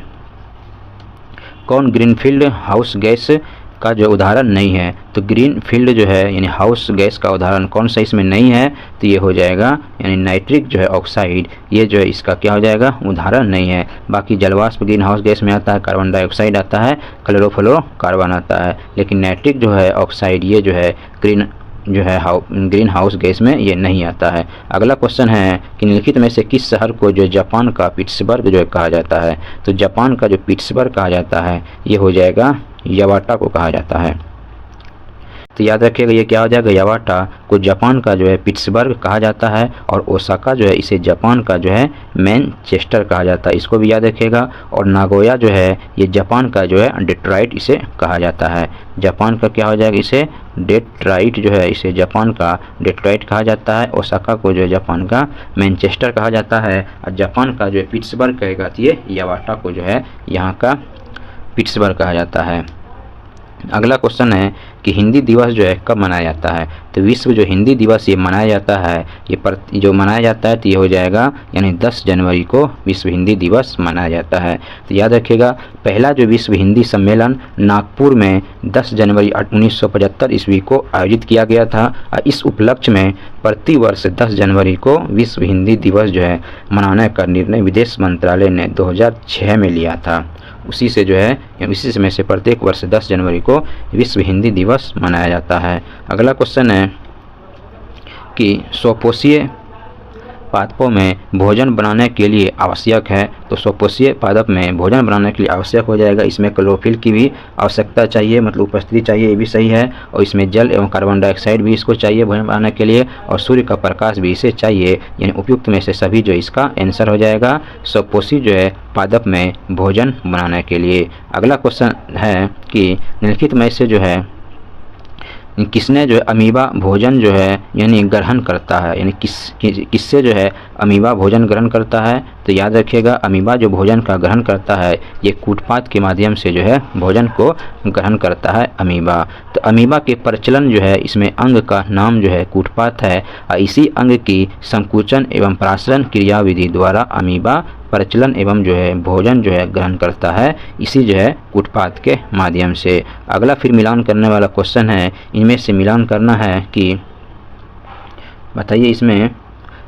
कौन ग्रीनफील्ड हाउस गैस का जो उदाहरण नहीं है, तो ग्रीन फील्ड जो है यानी हाउस गैस का उदाहरण कौन सा इसमें नहीं है, तो ये हो जाएगा यानी नाइट्रिक जो है ऑक्साइड, ये जो है इसका क्या हो जाएगा, उदाहरण नहीं है। बाकी जलवाष्प ग्रीन हाउस गैस में आता है, कार्बन डाइऑक्साइड आता है, क्लोरोफ्लोरोकार्बन आता है, लेकिन नाइट्रिक जो है ऑक्साइड ये जो है ग्रीन हाउस गैस में ये नहीं आता है। अगला क्वेश्चन है कि निम्नलिखित में से किस शहर को जो जापान का पिट्सबर्ग जो कहा जाता है, तो जापान का जो पिट्सबर्ग कहा जाता है ये हो जाएगा यावाटा को कहा जाता है। तो याद रखिएगा ये क्या हो जाएगा, यावाटा को जापान का जो है पिट्सबर्ग कहा जाता है, और ओसाका जो है इसे जापान का जो है मैनचेस्टर कहा जाता है, इसको भी याद रखिएगा। और नागोया जो है ये जापान का जो है डेट्रॉइट इसे कहा जाता है, जापान का क्या हो जाएगा, इसे डेट्रॉइट जो है इसे जापान का डेट्रॉइट कहा जाता है। ओसाका को जो है जापान का मैनचेस्टर कहा जाता है, और जापान का जो है पिट्सबर्ग कहेगा तो ये यावाटा को जो है यहाँ का पिट्सबर्ग कहा जाता है। अगला क्वेश्चन है कि हिंदी दिवस जो है कब मनाया जाता है, तो विश्व जो हिंदी दिवस ये मनाया जाता है, ये जो मनाया जाता है तो ये हो जाएगा यानी 10 जनवरी को विश्व हिंदी दिवस मनाया जाता है। तो याद रखिएगा पहला जो विश्व हिंदी सम्मेलन नागपुर में 10 जनवरी 1975 ईस्वी को आयोजित किया गया था, और इस उपलक्ष्य में प्रति वर्ष 10 जनवरी को विश्व हिंदी दिवस जो है मनाने का निर्णय विदेश मंत्रालय ने 2006 में लिया था। उसी से जो है इसी समय से प्रत्येक वर्ष 10 जनवरी को विश्व हिंदी दिवस मनाया जाता है। अगला क्वेश्चन है कि स्वपोषीय पादपों में भोजन बनाने के लिए आवश्यक है, तो स्वपोषीय पादप में भोजन बनाने के लिए आवश्यक हो जाएगा, इसमें क्लोरोफिल की भी आवश्यकता चाहिए, मतलब उपस्थिति चाहिए, ये भी सही है। और इसमें जल एवं कार्बन डाइऑक्साइड भी इसको चाहिए भोजन बनाने के लिए, और सूर्य का प्रकाश भी इसे चाहिए, यानी उपयुक्त में से सभी जो इसका आंसर हो जाएगा स्वपोषी जो है पादप में भोजन बनाने के लिए। अगला क्वेश्चन है कि निम्नलिखित में से जो है किसने जो है अमीबा भोजन जो है यानी ग्रहण करता है, यानी किससे जो है अमीबा भोजन ग्रहण करता है, तो याद रखिएगा अमीबा जो भोजन का ग्रहण करता है ये कूटपात के माध्यम से जो है भोजन को ग्रहण करता है अमीबा। तो अमीबा के प्रचलन जो है इसमें अंग का नाम जो है कूटपात है, और इसी अंग की संकुचन एवं प्रासरण क्रियाविधि द्वारा अमीबा प्रचलन एवं जो है भोजन जो है ग्रहण करता है, इसी जो है कूटपात के माध्यम से। अगला फिर मिलान करने वाला क्वेश्चन है, इनमें से मिलान करना है कि बताइए इसमें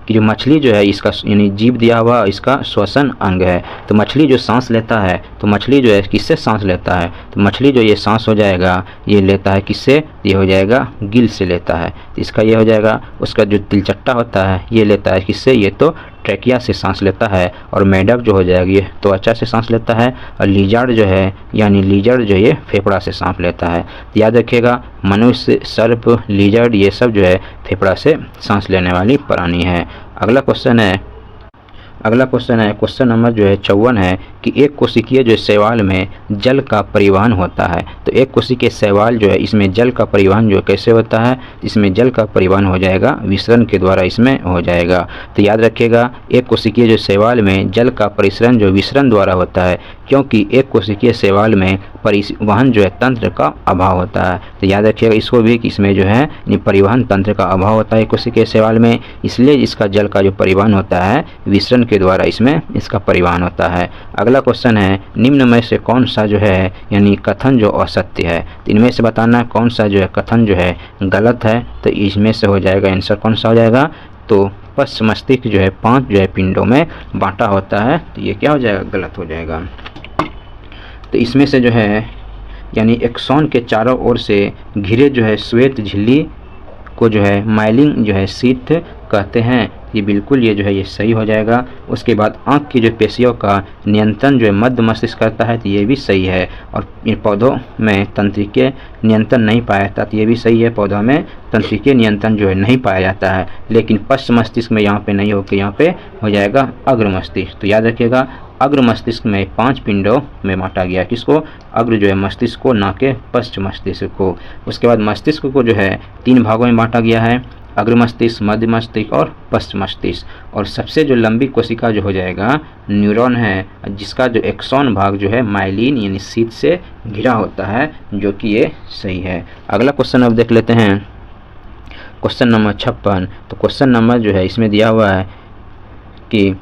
कि जो मछली जो है इसका यानी जीव दिया हुआ इसका श्वसन अंग है, तो मछली जो सांस लेता है तो मछली जो है किससे सांस लेता है, तो मछली जो ये सांस हो जाएगा ये लेता है किससे, ये हो जाएगा गिल से लेता है, तो इसका ये हो जाएगा। उसका जो तिलचट्टा होता है ये लेता है किससे, ये तो ट्रैकिया से सांस लेता है, और मेढक जो हो जाएगी ये त्वचा से सांस लेता है, और लीजर्ड जो है यानी लीजर्ड जो ये फेफड़ा से सांस लेता है। याद रखिएगा मनुष्य, सर्प, लीजर्ड ये सब जो है फेफड़ा से सांस लेने वाली प्राणी है। अगला क्वेश्चन है क्वेश्चन नंबर जो है 54 है कि एक कोशिकीय जो शैवाल में जल का परिवहन होता है, तो एक कोशिकीय शैवाल जो है इसमें जल का परिवहन जो कैसे होता है, इसमें जल का परिवहन हो जाएगा विसरण के द्वारा इसमें हो जाएगा। तो याद रखिएगा एक कोशिकीय जो शैवाल में जल का परिसरण जो विसरण द्वारा होता है, क्योंकि एक कोशिकीय शैवाल में परिवहन जो है तंत्र का अभाव होता है। तो याद रखिएगा इसको भी कि इसमें जो है परिवहन तंत्र का अभाव होता है कोशिकीय शैवाल में, इसलिए इसका जल का जो परिवहन होता है विसरण के द्वारा इसमें इसका परिवहन होता है। अगला क्वेश्चन है निम्न में से कौन सा जो है यानी कथन जो असत्य है, तो इनमें से बताना कौन सा जो है कथन जो है गलत है, तो इसमें से हो जाएगा आंसर कौन सा हो जाएगा, तो पश्च मस्तिष्क जो है 5 जो है पिंडों में बांटा होता है, तो ये क्या हो जाएगा गलत हो जाएगा। तो इसमें से जो है यानी एक्सॉन के चारों ओर से घिरे जो है श्वेत झिल्ली को जो है माइलिंग जो है शीथ कहते हैं, ये बिल्कुल ये जो है ये सही हो जाएगा। उसके बाद आँख की जो पेशियों का नियंत्रण जो है मध्य मस्तिष्क करता है, तो ये भी सही है। और इन पौधों में तंत्रिकीय नियंत्रण नहीं पाया जाता, तो ये भी सही है, पौधों में तंत्रिकीय नियंत्रण जो है नहीं पाया जाता है। लेकिन पश्च मस्तिष्क में यहाँ पे नहीं होकर यहाँ पे हो जाएगा अग्र मस्तिष्क। तो याद रखिएगा अग्र मस्तिष्क में 5 पिंडों में बांटा गया, किसको, अग्र जो है मस्तिष्क को, ना के पश्च मस्तिष्क को। उसके बाद मस्तिष्क को जो है 3 भागों में बांटा गया है, अग्र मस्तिष्क, मध्य मस्तिष्क और पश्च मस्तिष्क। और सबसे जो लंबी कोशिका जो हो जाएगा न्यूरॉन है, जिसका जो एक्सॉन भाग जो है माइलिन यानी शीथ से घिरा होता है, जो कि ये सही है। अगला क्वेश्चन अब देख लेते हैं क्वेश्चन नंबर 56। तो क्वेश्चन नंबर जो है इसमें दिया हुआ है कि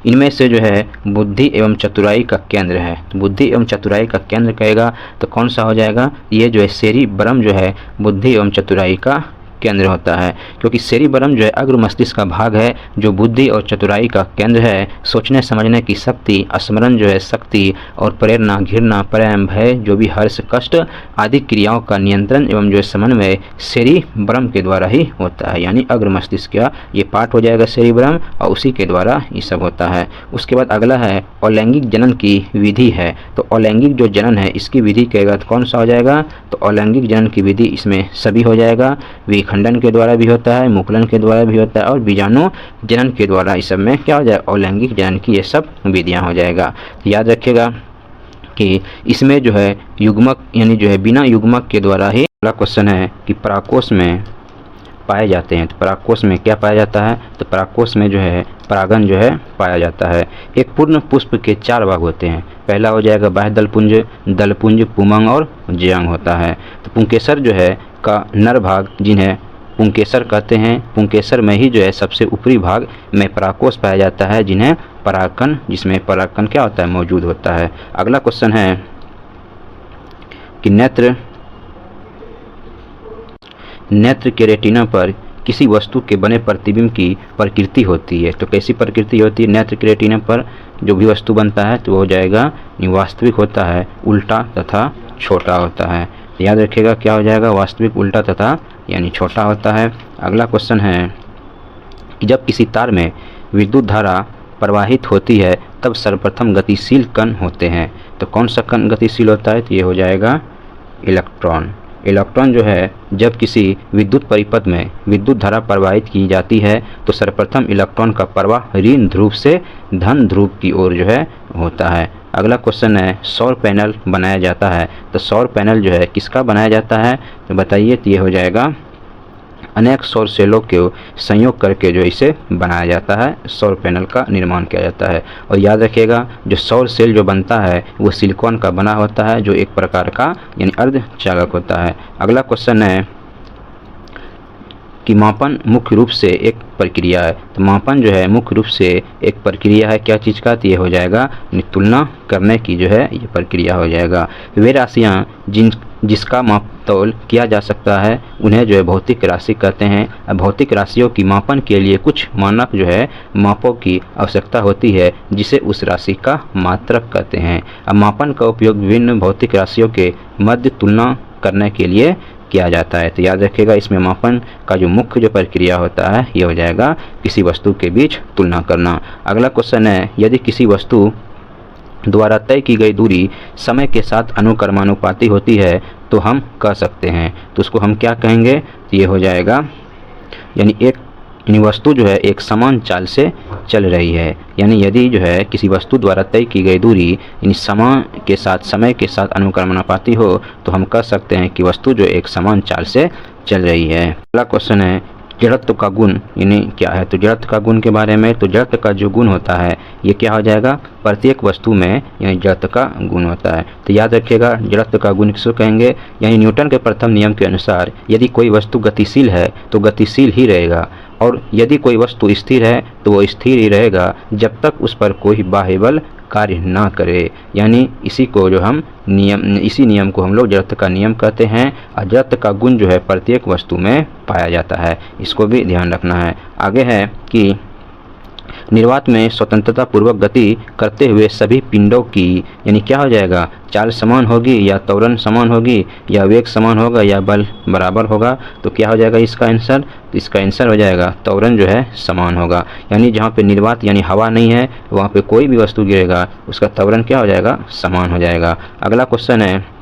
इनमें से जो है बुद्धि एवं चतुराई का केंद्र है। तो बुद्धि एवं चतुराई का केंद्र कहेगा तो कौन सा हो जाएगा, ये जो है सेरिब्रम जो है बुद्धि एवं चतुराई का केंद्र होता है, क्योंकि सेरिब्रम जो है अग्र मस्तिष्क का भाग है जो बुद्धि और चतुराई का केंद्र है। सोचने समझने की शक्ति, स्मरण जो है शक्ति, और प्रेरणा, घृणा, प्रेम, भय, जो भी हर्ष, कष्ट आदि क्रियाओं का नियंत्रण एवं जो है समन्वय सेरिब्रम के द्वारा ही होता है। यानी अग्र मस्तिष्क का ये पार्ट हो जाएगा सेरिब्रम, और उसी के द्वारा ये सब होता है। उसके बाद अगला है अलैंगिक जनन की विधि है। तो अलैंगिक जो जनन है इसकी विधि कहेगा तो कौन सा हो जाएगा, तो अलैंगिक जनन की विधि इसमें सभी हो जाएगा। खंडन के द्वारा भी होता है, मुकुलन के द्वारा भी होता है, और बीजाणु जनन के द्वारा इस सब में क्या हो जाएगा, अलैंगिक जनन की ये सब विधियां हो जाएगा। तो याद रखिएगा कि इसमें जो है युग्मक यानी जो है बिना युग्मक के द्वारा ही। अगला क्वेश्चन है कि परागकोश में पाए जाते हैं। तो परागकोश में क्या पाया जाता है, तो परागकोश में जो है परागन जो है पाया जाता है। एक पूर्ण पुष्प के 4 भाग होते हैं। पहला हो जाएगा बाह्य दलपुंज, दलपुंज, पुमंग और जयंग होता है। तो पुंकेसर जो है का नर भाग जिन्हें पुंकेसर कहते हैं, पुंकेसर में ही जो है सबसे ऊपरी भाग में परागकोश पाया जाता है जिन्हें परागकण, जिसमें परागकण क्या होता है, मौजूद होता है। अगला क्वेश्चन है कि नेत्र के रेटिना पर किसी वस्तु के बने प्रतिबिंब की प्रकृति होती है। तो कैसी प्रकृति होती है नेत्र के रेटिना पर जो भी वस्तु बनता है, तो वो हो जाएगा वास्तविक होता है, उल्टा तथा छोटा होता है। याद रखिएगा क्या हो जाएगा, वास्तविक, उल्टा तथा यानी छोटा होता है। अगला क्वेश्चन है कि जब किसी तार में विद्युत धारा प्रवाहित होती है तब सर्वप्रथम गतिशील कण होते हैं। तो कौन सा कण गतिशील होता है, तो ये हो जाएगा इलेक्ट्रॉन। इलेक्ट्रॉन जो है जब किसी विद्युत परिपथ में विद्युत धारा प्रवाहित की जाती है तो सर्वप्रथम इलेक्ट्रॉन का प्रवाह ऋण ध्रुव से धन ध्रुव की ओर जो है होता है। अगला क्वेश्चन है सौर पैनल बनाया जाता है। तो सौर पैनल जो है किसका बनाया जाता है, तो बताइए। तो ये हो जाएगा अनेक सौर सेलों के संयोग करके जो इसे बनाया जाता है, सौर पैनल का निर्माण किया जाता है। और याद रखिएगा जो सौर सेल जो बनता है वो सिलिकॉन का बना होता है जो एक प्रकार का यानी अर्धचालक होता है। अगला क्वेश्चन है कि मापन मुख्य रूप से एक प्रक्रिया है। तो मापन जो है मुख्य रूप से एक प्रक्रिया है, क्या चीज़ का, तो ये हो जाएगा तुलना करने की जो है ये प्रक्रिया हो जाएगा। वे राशियाँ जिसका मापतोल किया जा सकता है उन्हें जो है भौतिक राशि कहते हैं। अब भौतिक राशियों की मापन के लिए कुछ मानक जो है मापों की आवश्यकता होती है जिसे उस राशि का मात्रक कहते हैं। अब मापन का उपयोग विभिन्न भौतिक राशियों के मध्य तुलना करने के लिए किया जाता है। तो याद रखिएगा इसमें मापन का जो मुख्य जो प्रक्रिया होता है ये हो जाएगा किसी वस्तु के बीच तुलना करना। अगला क्वेश्चन है यदि किसी वस्तु द्वारा तय की गई दूरी समय के साथ अनुक्रमानुपाती होती है तो हम कह सकते हैं, तो उसको हम क्या कहेंगे, तो ये हो जाएगा यानी वस्तु जो है एक समान चाल से चल रही है। यानी यदि जो है किसी वस्तु द्वारा तय की गई दूरी यानी समय के साथ अनुक्रमानुपाती हो तो हम कह सकते हैं कि वस्तु जो एक समान चाल से चल रही है। अगला क्वेश्चन है जड़त्व का गुण यानी क्या है, तो जड़त्व का गुण के बारे में, तो जड़त्व का जो गुण होता है ये क्या हो जाएगा, प्रत्येक वस्तु में यानी जड़त्व का गुण होता है। तो याद रखिएगा जड़त्व का गुण किसको कहेंगे, यानी न्यूटन के प्रथम नियम के अनुसार यदि कोई वस्तु गतिशील है तो गतिशील ही रहेगा, और यदि कोई वस्तु स्थिर है तो वो स्थिर ही रहेगा जब तक उस पर कोई बाह्य बल कार्य ना करे। यानी इसी नियम को हम लोग जड़त्व का नियम कहते हैं। और जड़त्व का गुण जो है प्रत्येक वस्तु में पाया जाता है, इसको भी ध्यान रखना है। आगे है कि निर्वात में स्वतंत्रता पूर्वक गति करते हुए सभी पिंडों की यानी क्या हो जाएगा, चाल समान होगी या त्वरण समान होगी या वेग समान होगा या बल बराबर होगा। तो क्या हो जाएगा इसका आंसर, तो इसका आंसर हो जाएगा त्वरण जो है समान होगा। यानी जहाँ पे निर्वात यानी हवा नहीं है वहाँ पे कोई भी वस्तु गिरेगा उसका त्वरण क्या हो जाएगा, समान हो जाएगा। अगला क्वेश्चन है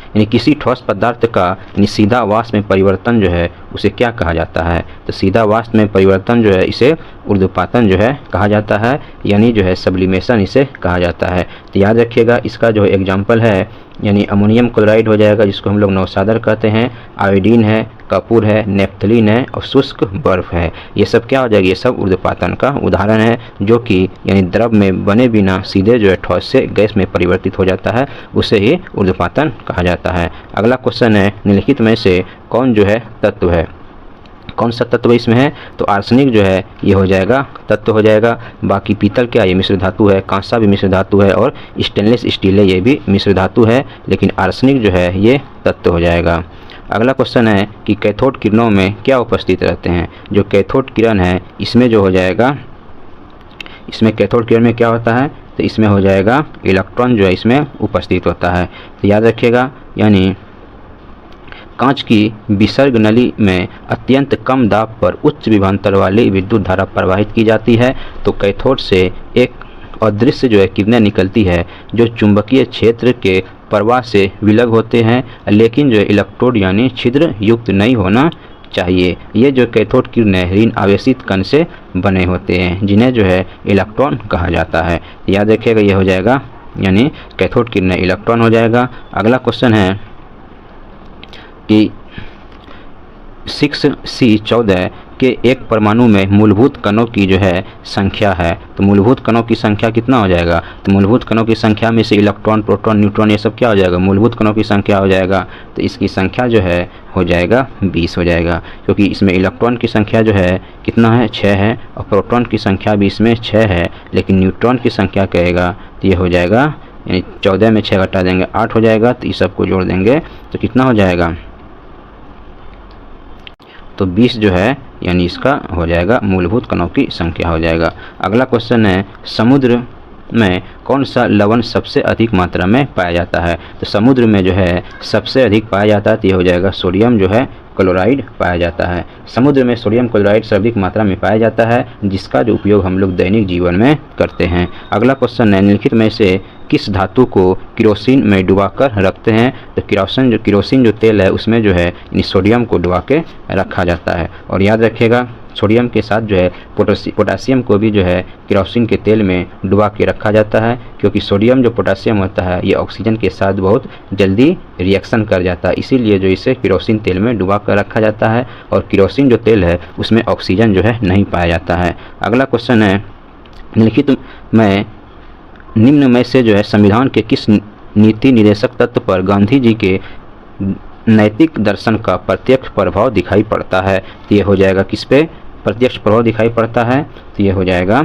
यानी किसी ठोस पदार्थ का यानी सीधा वाष्प में परिवर्तन जो है उसे क्या कहा जाता है, तो सीधा वाष्प में परिवर्तन जो है इसे ऊर्ध्वपातन जो है कहा जाता है, यानी जो है सब्लिमेशन इसे कहा जाता है। तो याद रखिएगा इसका जो एग्जाम्पल है यानी अमोनियम क्लोराइड हो जाएगा जिसको हम लोग नौसादर कहते हैं, आयोडीन है, कपूर है, नेफ्थलीन है और शुष्क बर्फ है। ये सब क्या हो जाएगा, ये सब ऊर्ध्वपातन का उदाहरण है जो कि यानी द्रव में बने बिना सीधे जो है ठोस से गैस में परिवर्तित हो जाता है, उसे ही ऊर्ध्वपातन कहा जाता है। अगला क्वेश्चन है निम्नलिखित में से कौन जो है तत्व है, कौन सा तत्व इसमें है, तो आर्सेनिक जो है ये हो जाएगा तत्व हो जाएगा। बाकी पीतल क्या, ये मिश्र धातु है, कांसा भी मिश्र धातु है, और स्टेनलेस स्टील है, ये भी मिश्र धातु है, लेकिन आर्सेनिक जो है ये तत्व हो जाएगा। अगला क्वेश्चन है कि कैथोड किरणों में क्या उपस्थित रहते हैं। जो कैथोड किरण है इसमें जो हो जाएगा, इसमें कैथोड किरण में क्या होता है, तो इसमें हो जाएगा इलेक्ट्रॉन जो है इसमें उपस्थित होता है। तो याद रखिएगा, यानी कांच की विसर्ग नली में अत्यंत कम दाब पर उच्च विभवांतर वाली विद्युत धारा प्रवाहित की जाती है। तो कैथोड से एक अदृश्य जो है किरणें निकलती है जो चुंबकीय क्षेत्र के प्रवाह से विलग होते हैं, लेकिन जो इलेक्ट्रोड यानी छिद्र युक्त नहीं होना चाहिए। ये जो कैथोड किरणें ऋण आवेशित कण से बने होते हैं, जिन्हें जो है इलेक्ट्रॉन कहा जाता है। याद रखिएगा, ये हो जाएगा यानी कैथोड किरणें इलेक्ट्रॉन हो जाएगा। अगला क्वेश्चन है कि 6C14 के एक परमाणु में मूलभूत कणों की जो है संख्या है। तो मूलभूत कणों की संख्या कितना हो जाएगा, तो मूलभूत कणों की संख्या में से इलेक्ट्रॉन, प्रोटॉन, न्यूट्रॉन ये सब क्या हो जाएगा, मूलभूत कणों की संख्या हो जाएगा। तो इसकी संख्या जो है हो जाएगा 20 हो जाएगा, क्योंकि इसमें इलेक्ट्रॉन की संख्या जो है कितना है, 6 है, और प्रोटॉन की संख्या भी इसमें 6 है, लेकिन न्यूट्रॉन की संख्या कहेगा तो ये हो जाएगा, यानी 14 में 6 घटा देंगे 8 हो जाएगा। तो इस सबको जोड़ देंगे तो कितना हो जाएगा, तो 20 जो है यानी इसका हो जाएगा मूलभूत कणों की संख्या हो जाएगा। अगला क्वेश्चन है समुद्र में कौन सा लवण सबसे अधिक मात्रा में पाया जाता है। तो समुद्र में जो है सबसे अधिक पाया जाता है तो ये हो जाएगा सोडियम जो है क्लोराइड पाया जाता है। समुद्र में सोडियम क्लोराइड सर्वाधिक मात्रा में पाया जाता है, जिसका जो उपयोग हम लोग दैनिक जीवन में करते हैं। अगला क्वेश्चन है निम्नलिखित में से किस धातु को किरोसिन में डुबाकर रखते हैं। तो किरोसिन जो तेल है उसमें जो है सोडियम को डुबा के रखा जाता है। और याद रखिएगा सोडियम के साथ जो है पोटासियम को भी जो है किरोसिन के तेल में डुबा के रखा जाता है, क्योंकि सोडियम जो पोटासियम होता है ये ऑक्सीजन के साथ बहुत जल्दी रिएक्शन कर जाता है, इसीलिए जो इसे किरोसिन तेल में डुबा कर रखा जाता है। और किरोसिन जो तेल है उसमें ऑक्सीजन जो है नहीं पाया जाता है। अगला क्वेश्चन है निम्नलिखित में निम्न में से जो है संविधान के किस नीति निर्देशक तत्व पर गांधी जी के नैतिक दर्शन का प्रत्यक्ष प्रभाव दिखाई पड़ता है। तो ये हो जाएगा किस पे प्रत्यक्ष प्रभाव दिखाई पड़ता है, तो ये हो जाएगा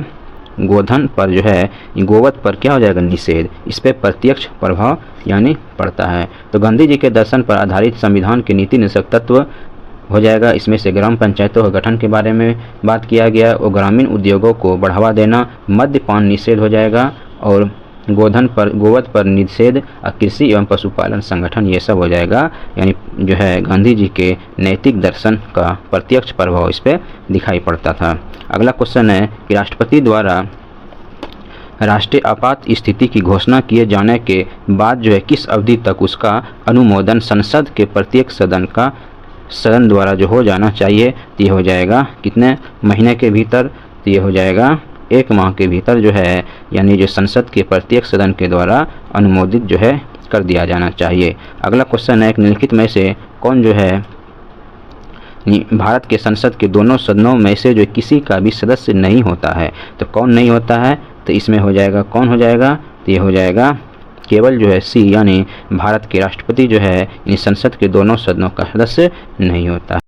गोधन पर जो है गोवध पर क्या हो जाएगा निषेध, इस पे प्रत्यक्ष प्रभाव यानी पड़ता है। तो गांधी जी के दर्शन पर आधारित संविधान के नीति निर्देशक तत्व हो जाएगा, इसमें से ग्राम पंचायतों के गठन के बारे में बात किया गया और ग्रामीण उद्योगों को बढ़ावा देना, मद्यपान निषेध हो जाएगा, और गोवध पर निषेध, कृषि एवं पशुपालन संगठन ये सब हो जाएगा। यानी जो है गांधी जी के नैतिक दर्शन का प्रत्यक्ष प्रभाव इस पर दिखाई पड़ता था। अगला क्वेश्चन है कि राष्ट्रपति द्वारा राष्ट्रीय आपात स्थिति की घोषणा किए जाने के बाद जो है किस अवधि तक उसका अनुमोदन संसद के प्रत्येक सदन द्वारा जो हो जाना चाहिए। तो ये हो जाएगा कितने महीने के भीतर, तो ये हो जाएगा 1 माह के भीतर जो है, यानी जो संसद के प्रत्येक सदन के द्वारा अनुमोदित जो है कर दिया जाना चाहिए। अगला क्वेश्चन है निम्नलिखित में से कौन जो है भारत के संसद के दोनों सदनों में से जो किसी का भी सदस्य नहीं होता है। तो कौन नहीं होता है, तो इसमें हो जाएगा कौन हो जाएगा, तो ये हो जाएगा केवल जो है सी, यानी भारत के राष्ट्रपति जो है यानी संसद के दोनों सदनों का सदस्य नहीं होता।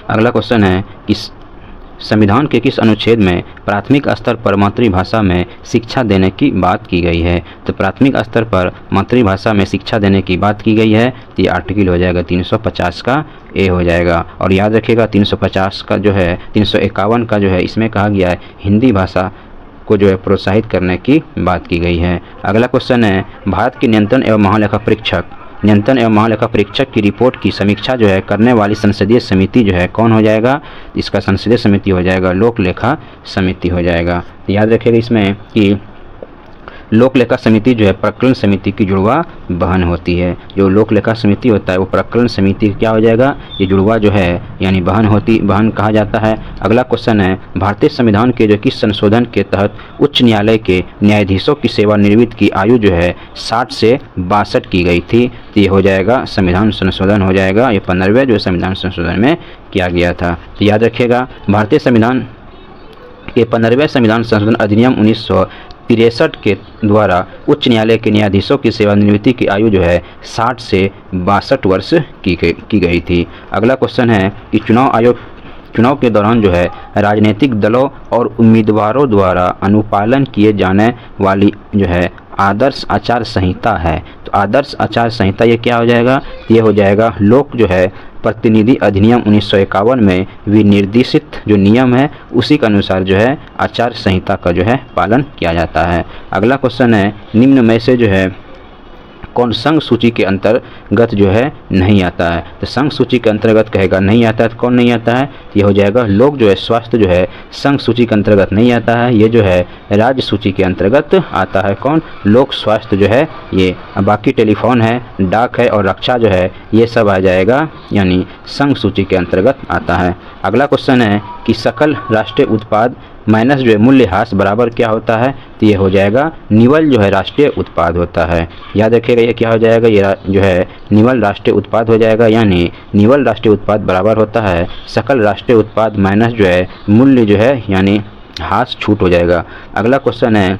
अगला क्वेश्चन है कि संविधान के किस अनुच्छेद में प्राथमिक स्तर पर मातृभाषा में शिक्षा देने की बात की गई है। तो प्राथमिक स्तर पर मातृभाषा में शिक्षा देने की बात की गई है, तो ये आर्टिकल हो जाएगा 350 का ए हो जाएगा। और याद रखिएगा 350 का जो है 351 का जो है इसमें कहा गया है हिंदी भाषा को जो है प्रोत्साहित करने की बात की गई है। अगला क्वेश्चन है भारत के नियंत्रण एवं महालेखा परीक्षक की रिपोर्ट की समीक्षा जो है करने वाली संसदीय समिति जो है कौन हो जाएगा, इसका संसदीय समिति हो जाएगा लोक लेखा समिति हो जाएगा। याद रखिएगा इसमें कि लोक लेखा समिति जो है प्रकरण समिति की जुड़वा बहन होती है। जो लोक लेखा समिति होता है वो प्रकरण समिति क्या हो जाएगा, ये जुड़वा जो है यानी बहन कहा जाता है। अगला क्वेश्चन है भारतीय संविधान के जो किस संशोधन के तहत उच्च न्यायालय के न्यायाधीशों की सेवानिवृत्त की आयु जो है 60 से 62 की गई थी। तो ये हो जाएगा संविधान संशोधन हो जाएगा, ये 15वें जो संविधान संशोधन में किया गया था। तो याद रखिएगा भारतीय संविधान के 15वें संविधान संशोधन अधिनियम 1963 के द्वारा उच्च न्यायालय के न्यायाधीशों की सेवानिवृत्ति की आयु जो है 60 से 62 वर्ष की गई थी। अगला क्वेश्चन है कि चुनाव आयोग चुनाव के दौरान जो है राजनीतिक दलों और उम्मीदवारों द्वारा अनुपालन किए जाने वाली जो है आदर्श आचार संहिता है। तो आदर्श आचार संहिता ये क्या हो जाएगा, ये हो जाएगा लोक जो है प्रतिनिधि अधिनियम 1951 में विनिर्देशित जो नियम है उसी के अनुसार जो है आचार संहिता का जो है पालन किया जाता है। अगला क्वेश्चन है निम्न में से जो है कौन संघ सूची के अंतर्गत जो है नहीं आता है। तो संघ सूची के अंतर्गत कहेगा नहीं आता है तो कौन नहीं आता है, ये हो जाएगा लोक जो है स्वास्थ्य जो है संघ सूची के अंतर्गत नहीं आता है, ये जो है राज्य सूची के अंतर्गत आता है। कौन, लोक स्वास्थ्य जो है ये। बाकी टेलीफोन है, डाक है और रक्षा जो है ये सब आ जाएगा यानी संघ सूची के अंतर्गत आता है। अगला क्वेश्चन है कि सकल राष्ट्रीय उत्पाद माइनस जो है मूल्यह्रास बराबर क्या होता है, तो ये हो जाएगा निवल जो है राष्ट्रीय उत्पाद होता है। याद रखिएगा ये क्या हो जाएगा, ये जो है निवल राष्ट्रीय उत्पाद हो जाएगा, यानी निवल राष्ट्रीय उत्पाद बराबर होता है सकल राष्ट्रीय उत्पाद माइनस जो है मूल्य जो है यानी ह्रास छूट हो जाएगा। अगला क्वेश्चन है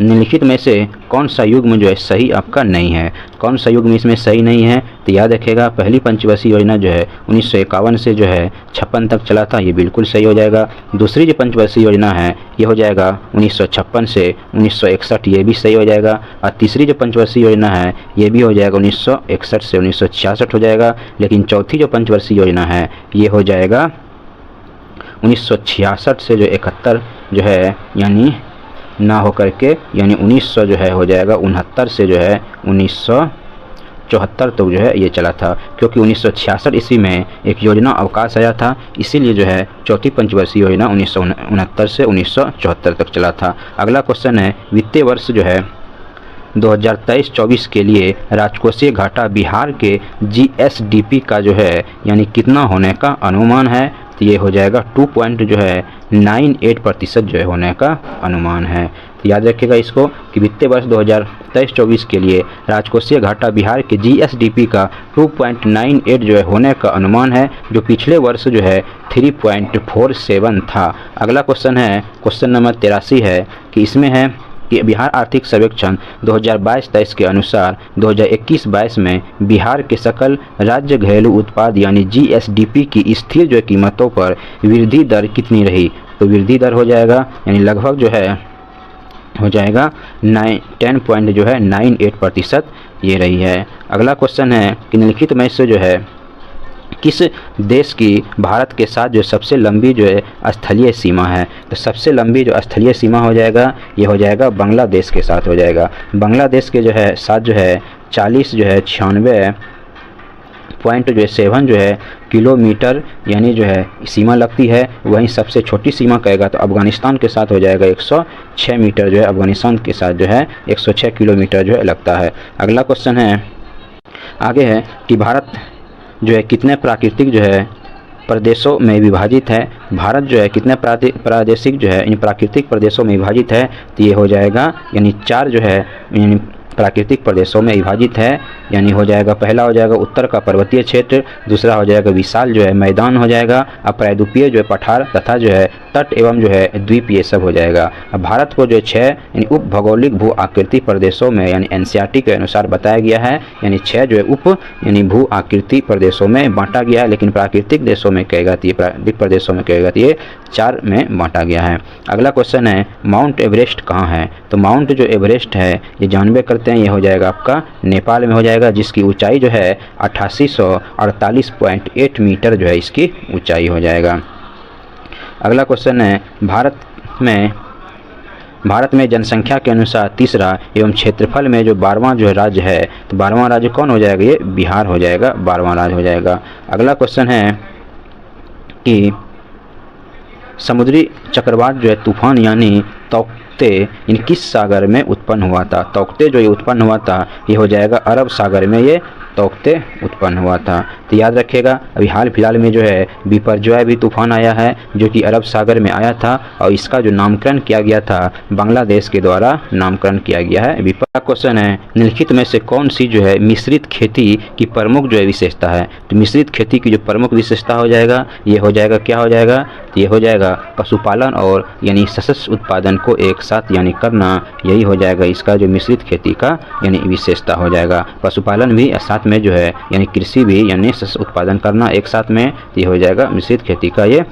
निम्नलिखित में से कौन सा युग्म जो है सही आपका नहीं है। कौन सा युग्म इसमें सही नहीं है, तो याद रखिएगा पहली पंचवर्षीय योजना जो है 1951 से जो है 56 तक चला था, ये बिल्कुल सही हो जाएगा। दूसरी जो पंचवर्षीय योजना है ये हो जाएगा 1956 से 1961, ये भी सही हो जाएगा। और तीसरी जो पंचवर्षीय योजना है ये भी हो जाएगा 1961 से 1966 हो जाएगा। लेकिन चौथी जो पंचवर्षीय योजना है ये हो जाएगा 1966 से जो 71 जो है यानी ना होकर के यानी 1900 जो है हो जाएगा 69 से जो है 1974 तक जो है ये चला था, क्योंकि 1966 ईस्वी में एक योजना अवकाश आया था, इसीलिए जो है चौथी पंचवर्षीय योजना 1969 से 1974 तक चला था। अगला क्वेश्चन है वित्तीय वर्ष जो है 2023-24 के लिए राजकोषीय घाटा बिहार के GSDP का जो है यानी कितना होने का अनुमान है, तो ये हो जाएगा 2.98% जो है होने का अनुमान है। तो याद रखिएगा इसको कि वित्तीय वर्ष 2023-24 के लिए राजकोषीय घाटा बिहार के GSDP का 2.98 जो है होने का अनुमान है, जो पिछले वर्ष जो है 3.47 था। अगला क्वेश्चन है क्वेश्चन नंबर 83 है कि इसमें है कि बिहार आर्थिक सर्वेक्षण 2022-23 के अनुसार 2021-22 में बिहार के सकल राज्य घरेलू उत्पाद यानी GSDP की स्थिर जो कीमतों पर वृद्धि दर कितनी रही। तो वृद्धि दर हो जाएगा यानी लगभग जो है हो जाएगा 10.98% ये रही है। अगला क्वेश्चन है कि निम्नलिखित में से जो है किस देश की भारत के साथ जो सबसे लंबी जो है स्थलीय सीमा है। तो सबसे लंबी जो स्थलीय सीमा हो जाएगा ये हो जाएगा बांग्लादेश के साथ हो जाएगा। बांग्लादेश के जो है साथ जो है 40 जो है 96.7 जो है किलोमीटर यानी जो है सीमा लगती है। वहीं सबसे छोटी सीमा कहेगा तो अफ़गानिस्तान के साथ हो जाएगा 106 मीटर जो है अफ़गानिस्तान के साथ जो है 106 किलोमीटर जो है लगता है। अगला क्वेश्चन है आगे है कि भारत जो है कितने प्राकृतिक जो है प्रदेशों में विभाजित है। भारत जो है कितने प्रादेशिक जो है इन प्राकृतिक प्रदेशों में विभाजित है, तो ये हो जाएगा यानी 4 जो है यानी प्राकृतिक प्रदेशों में विभाजित है। यानी हो जाएगा पहला हो जाएगा उत्तर का पर्वतीय क्षेत्र, दूसरा हो जाएगा विशाल जो है मैदान हो जाएगा, अब प्रायद्वीपीय जो है पठार तथा जो है तट एवं जो है द्वीप ये सब हो जाएगा। अब भारत को जो है 6 यानी उप भौगोलिक भू आकृति प्रदेशों में यानी NCERT के अनुसार बताया गया है, यानी 6 जो है उप यानी भू आकृति प्रदेशों में बांटा गया है। लेकिन प्राकृतिक देशों में कहेगा तो ये प्राकृतिक प्रदेशों में कहेगा तो ये 4 में बांटा गया है। अगला क्वेश्चन है माउंट एवरेस्ट कहाँ है। तो माउंट जो एवरेस्ट है ये जानबे करते हैं ये हो जाएगा आपका नेपाल में हो जाएगा, जिसकी ऊंचाई जो है 8848.8 मीटर जो है इसकी ऊंचाई हो जाएगा। अगला क्वेश्चन है भारत में जनसंख्या के अनुसार तीसरा एवं क्षेत्रफल में जो 12वां जो राज्य है, तो 12वां राज्य कौन हो जाएगा, ये बिहार हो जाएगा, 12वां राज्य हो जाएगा। अगला क्वेश्चन है कि समुद्री चक्रवात जो है तूफान यानी तौकते इन किस सागर में उत्पन्न हुआ था। तौकते जो ये उत्पन्न हुआ था ये हो जाएगा अरब सागर में ये तौकते उत्पन्न हुआ था। तो याद रखिएगा अभी हाल फिलहाल में जो है बिपरजॉय भी तूफान आया है जो कि अरब सागर में आया था और इसका जो नामकरण किया गया था बांग्लादेश के द्वारा नामकरण किया गया है। विपरीत क्वेश्चन है निम्नलिखित में से कौन सी जो है मिश्रित खेती की प्रमुख जो है विशेषता है। तो मिश्रित खेती की जो प्रमुख विशेषता हो जाएगा ये हो जाएगा क्या हो जाएगा, तो ये हो जाएगा पशुपालन और यानी सशस्त्र उत्पादन को एक साथ यानी करना, यही हो जाएगा इसका जो मिश्रित खेती का यानी विशेषता हो जाएगा। पशुपालन भी साथ साथ में जो है यानी कृषि भी यानी शस्य उत्पादन करना एक साथ में, ये हो जाएगा मिश्रित खेती का ये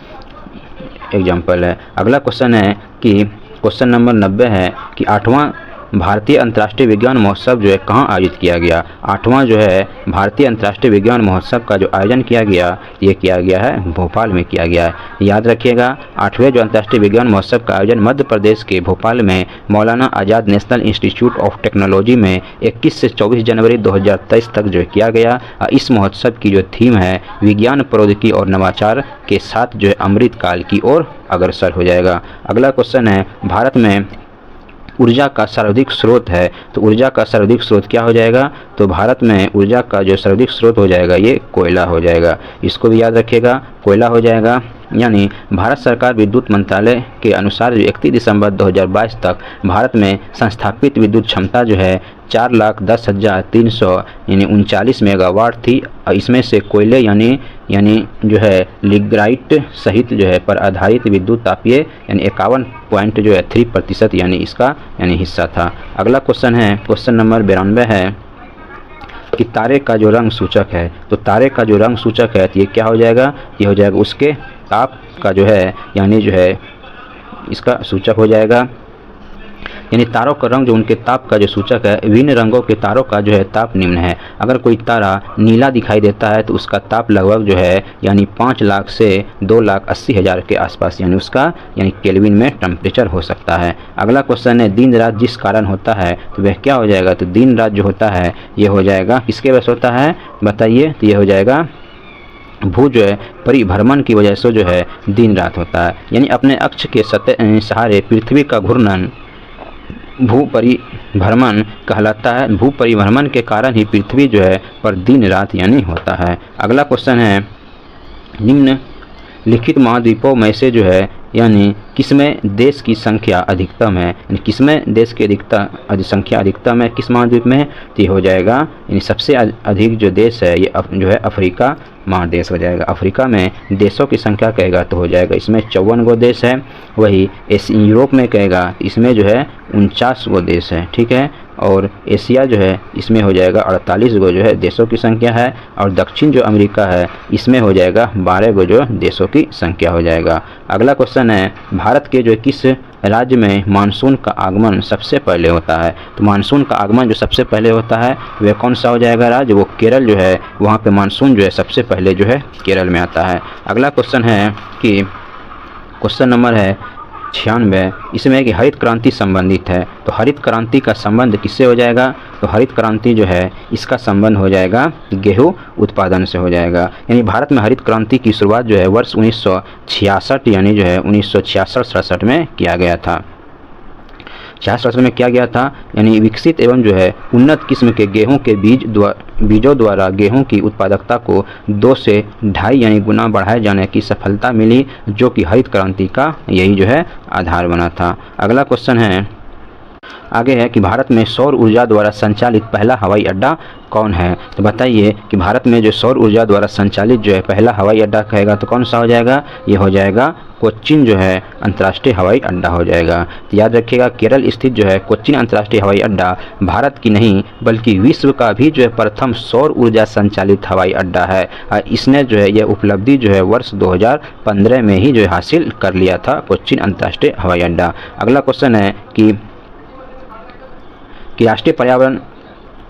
एग्जाम्पल है। अगला क्वेश्चन है कि क्वेश्चन नंबर 90 है कि 8वां भारतीय अंतर्राष्ट्रीय विज्ञान महोत्सव जो है कहाँ आयोजित किया गया। 8वां जो है भारतीय अंतर्राष्ट्रीय विज्ञान महोत्सव का जो आयोजन किया गया ये किया गया है भोपाल में किया गया है। याद रखिएगा 8वें जो अंतर्राष्ट्रीय विज्ञान महोत्सव का आयोजन मध्य प्रदेश के भोपाल में मौलाना आज़ाद नेशनल इंस्टीट्यूट ऑफ टेक्नोलॉजी में 21 से 24 जनवरी 2023 तक जो किया गया। इस महोत्सव की जो थीम है विज्ञान प्रौद्योगिकी और नवाचार के साथ जो है अमृत काल की ओर अग्रसर हो जाएगा। अगला क्वेश्चन है भारत में ऊर्जा का सर्वाधिक स्रोत है, तो ऊर्जा का सर्वाधिक स्रोत क्या हो जाएगा, तो भारत में ऊर्जा का जो सर्वाधिक स्रोत हो जाएगा ये कोयला हो जाएगा। इसको भी याद रखिएगा कोयला हो जाएगा। यानी भारत सरकार विद्युत मंत्रालय के अनुसार जो 31 दिसंबर 2022 तक भारत में संस्थापित विद्युत क्षमता जो है 4,10,300 यानी 39 मेगावाट थी। इसमें से कोयले यानी जो है लिग्नाइट सहित जो है पर आधारित विद्युत तापीय यानी 51.3% यानी इसका यानी हिस्सा था। अगला क्वेश्चन है क्वेश्चन नंबर 92 है कि तारे का जो रंग सूचक है, तो तारे का जो रंग सूचक है तो ये क्या हो जाएगा, ये हो जाएगा उसके ताप का जो है यानी जो है इसका सूचक हो जाएगा। यानी तारों का रंग जो उनके ताप का जो सूचक है, विभिन्न रंगों के तारों का जो है ताप निम्न है। अगर कोई तारा नीला दिखाई देता है तो उसका ताप लगभग जो है यानी 5 लाख से 2,80,000 के आसपास यानी उसका यानी केल्विन में टेम्परेचर हो सकता है। अगला क्वेश्चन है दिन रात जिस कारण होता है तो वह क्या हो जाएगा, तो दिन रात जो होता है ये हो जाएगा किसके वजह से होता है बताइए, तो ये हो जाएगा भू जो है परिभ्रमण की वजह से जो है दिन रात होता है। यानी अपने अक्ष के सहारे पृथ्वी का घूर्णन भू परिभ्रमण कहलाता है। भू परिभ्रमण के कारण ही पृथ्वी जो है पर दिन रात यानी होता है। अगला क्वेश्चन है निम्न लिखित महाद्वीपों में से जो है यानी किसमें देश की संख्या अधिकतम है, यानी किसमें देश की संख्या अधिकतम है किस महाद्वीप में, तो ये हो जाएगा यानी सबसे अधिक जो देश है ये जो है अफ्रीका महादेश हो जाएगा। अफ्रीका में देशों की संख्या कहेगा तो हो जाएगा इसमें 54 गो देश है। वही यूरोप में कहेगा इसमें जो है 49 गो देश है, ठीक है। और एशिया जो है इसमें हो जाएगा 48 गो जो है देशों की संख्या है। और दक्षिण जो अमेरिका है इसमें हो जाएगा 12 गो जो देशों की संख्या हो जाएगा। अगला क्वेश्चन है भारत के जो किस राज्य में मानसून का आगमन सबसे पहले होता है, तो मानसून का आगमन जो सबसे पहले होता है वह कौन सा हो जाएगा राज्य, वो केरल जो है वहाँ पे मानसून जो है सबसे पहले जो है केरल में आता है। अगला क्वेश्चन है कि क्वेश्चन नंबर है 96, इसमें कि हरित क्रांति संबंधित है, तो हरित क्रांति का संबंध किससे हो जाएगा, तो हरित क्रांति जो है इसका संबंध हो जाएगा गेहूं उत्पादन से हो जाएगा। यानी भारत में हरित क्रांति की शुरुआत जो है वर्ष 1966 यानी जो है 1966-67 में किया गया था। 66 में किया गया था। यानी विकसित एवं जो है उन्नत किस्म के गेहूं के बीजों द्वारा गेहूं की उत्पादकता को 2 से 2.5 यानी गुना बढ़ाए जाने की सफलता मिली, जो कि हरित क्रांति का यही जो है आधार बना था। अगला क्वेश्चन है आगे है कि भारत में सौर ऊर्जा द्वारा संचालित पहला हवाई अड्डा कौन है, तो बताइए कि भारत में जो सौर ऊर्जा द्वारा संचालित जो है पहला हवाई अड्डा कहेगा तो कौन सा हो जाएगा, ये हो जाएगा कोच्चिन जो है अंतर्राष्ट्रीय हवाई अड्डा हो जाएगा। तो याद रखिएगा केरल स्थित जो है कोच्चिन अंतर्राष्ट्रीय हवाई अड्डा भारत की नहीं बल्कि विश्व का भी जो है प्रथम सौर ऊर्जा संचालित हवाई अड्डा है। इसने जो है यह उपलब्धि जो है वर्ष 2015 में ही जो है हासिल कर लिया था कोच्चिन अंतर्राष्ट्रीय हवाई अड्डा। अगला क्वेश्चन है कि राष्ट्रीय पर्यावरण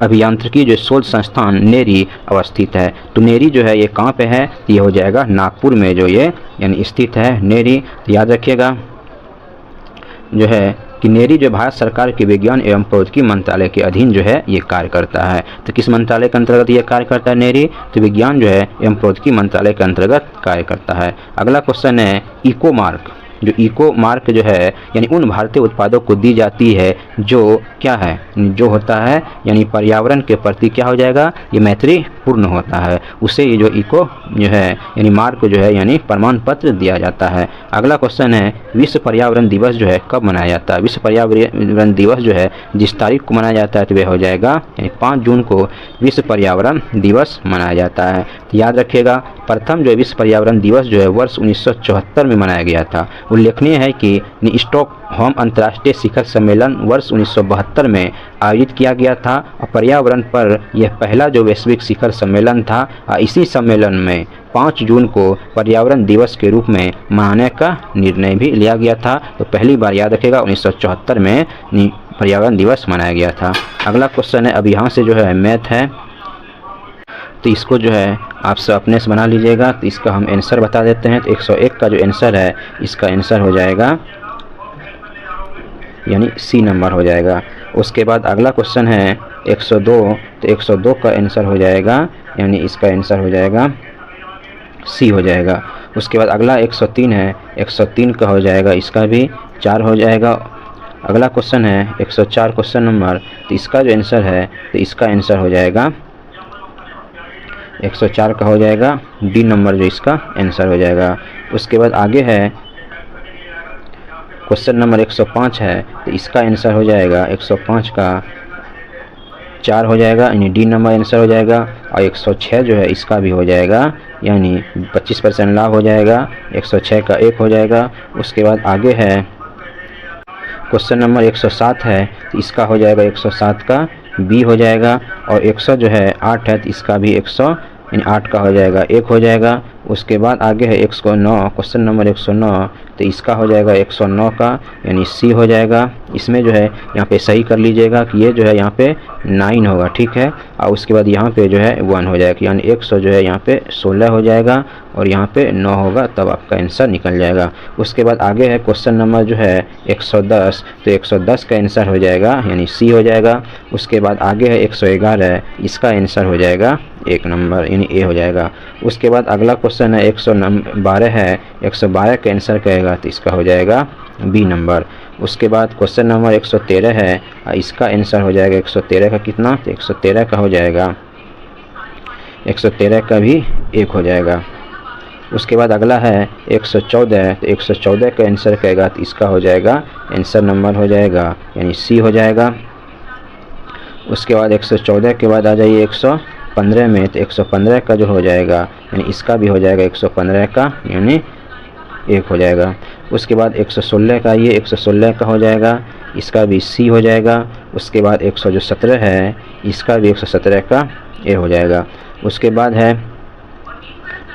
अभियांत्रिकी जो शोध संस्थान नेरी अवस्थित है, तो नेरी जो है ये कहाँ पे है, ये हो जाएगा नागपुर में जो ये यानी स्थित है नेरी। तो याद रखिएगा जो है कि नेरी जो भारत सरकार के विज्ञान एवं प्रौद्योगिकी मंत्रालय के अधीन जो है ये कार्य करता है। तो किस मंत्रालय के अंतर्गत ये कार्य करता है नेरी, तो विज्ञान जो है एवं प्रौद्योगिकी मंत्रालय के अंतर्गत कार्य करता है। अगला क्वेश्चन है इको मार्क, जो इको मार्क जो है यानी उन भारतीय उत्पादों को दी जाती है जो क्या है, जो होता है यानी पर्यावरण के प्रति क्या हो जाएगा, ये मैत्रीपूर्ण होता है, उसे ये जो इको जो है यानी मार्क जो है यानी प्रमाण पत्र दिया जाता है। अगला क्वेश्चन है विश्व पर्यावरण दिवस जो है कब मनाया जाता है, विश्व पर्यावरण दिवस जो है जिस तारीख को मनाया जाता है तो वह हो जाएगा यानी 5 जून को विश्व पर्यावरण दिवस मनाया जाता है। तो याद रखिएगा प्रथम जो विश्व पर्यावरण दिवस जो है वर्ष 1974 में मनाया गया था। उल्लेखनीय है कि स्टॉकहोम अंतर्राष्ट्रीय शिखर सम्मेलन वर्ष 1972 में आयोजित किया गया था और पर्यावरण पर यह पहला जो वैश्विक शिखर सम्मेलन था। इसी सम्मेलन में 5 जून को पर्यावरण दिवस के रूप में मनाने का निर्णय भी लिया गया था। तो पहली बार याद रखेगा 1974 में पर्यावरण दिवस मनाया गया था। अगला क्वेश्चन है, अब यहाँ से जो है मैथ है, तो इसको जो है आप सब अपने से बना लीजिएगा। तो इसका हम आंसर बता देते हैं। तो 101 का जो आंसर है इसका आंसर हो जाएगा यानी सी नंबर हो जाएगा। उसके बाद अगला क्वेश्चन है 102, तो 102 का आंसर हो जाएगा यानी इसका आंसर हो जाएगा सी हो जाएगा। उसके बाद अगला 103 है, 103 का हो जाएगा इसका भी 4 हो जाएगा। अगला क्वेश्चन है 104 क्वेश्चन नंबर, तो इसका जो आंसर है तो इसका आंसर हो जाएगा 104 का हो जाएगा डी नंबर जो इसका आंसर हो जाएगा। उसके बाद आगे है क्वेश्चन नंबर 105 है, तो इसका आंसर हो जाएगा 105 का 4 हो जाएगा यानी डी नंबर आंसर हो जाएगा। और 106 जो है इसका भी हो जाएगा यानी 25% लाभ हो जाएगा, 106 का 1 हो जाएगा। उसके बाद आगे है क्वेश्चन नंबर 107 है, तो इसका हो जाएगा 107 का बी हो जाएगा। और 100 जो है 8 है, तो इसका भी 100 यानी 8 का हो जाएगा 1 हो जाएगा। उसके बाद आगे है 109 क्वेश्चन नंबर 109, तो इसका हो जाएगा 109 का यानी सी हो जाएगा। इसमें जो है यहाँ पे सही कर लीजिएगा कि ये जो है यहाँ पे 9 होगा, ठीक है। और उसके बाद यहाँ पे जो है 1 हो जाएगा यानी 100 जो है यहाँ पे 16 हो जाएगा और यहाँ पे 9 होगा, तब आपका आंसर निकल जाएगा। उसके बाद आगे है क्वेश्चन नंबर जो है 110, तो 110 का आंसर हो जाएगा यानी सी हो जाएगा। उसके बाद आगे है 111, इसका आंसर हो जाएगा 1 नंबर यानी ए हो जाएगा। उसके बाद अगला क्वेश्चन है 112 है, 112 का आंसर कहेगा तो इसका हो जाएगा बी नंबर। उसके बाद क्वेश्चन नंबर 113 है, इसका आंसर हो जाएगा 113 का कितना, तो 113 का हो जाएगा 113 का भी 1 हो जाएगा। उसके बाद अगला है 114, तो 114 का आंसर कहेगा तो इसका हो जाएगा आंसर नंबर हो जाएगा यानी सी हो जाएगा। उसके बाद 114 के बाद आ जाइए 115 में, तो 115 का जो हो जाएगा यानी इसका भी हो जाएगा 115 का यानी 1 हो जाएगा। उसके बाद 116 का ये 116 का हो जाएगा, इसका भी सी हो जाएगा। उसके बाद 117 है, इसका भी 117 का ए हो जाएगा। उसके बाद है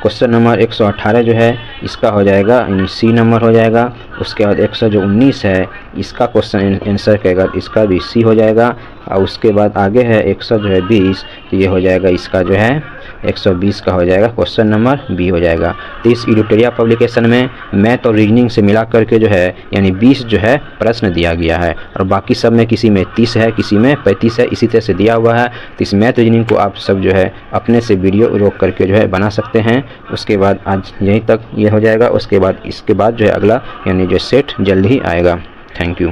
क्वेश्चन नंबर 118 जो है इसका हो जाएगा यानी सी नंबर हो जाएगा। उसके बाद 119 है, इसका क्वेश्चन आंसर कहेगा इसका भी सी हो जाएगा। और उसके बाद आगे है 120, तो ये हो जाएगा इसका जो है 120 का हो जाएगा क्वेश्चन नंबर बी हो जाएगा। तो इस एडिटोरियल पब्लिकेशन में मैथ और रीजनिंग से मिला करके जो है यानी 20 जो है प्रश्न दिया गया है और बाकी सब में किसी में 30 है, किसी में 35 है, इसी तरह से दिया हुआ है। तो इस मैथ रीजनिंग को आप सब जो है अपने से वीडियो रोक करके जो है बना सकते हैं। उसके बाद आज यहीं तक ये हो जाएगा। उसके बाद इसके बाद जो है अगला यानी जो सेट जल्द ही आएगा। Thank you.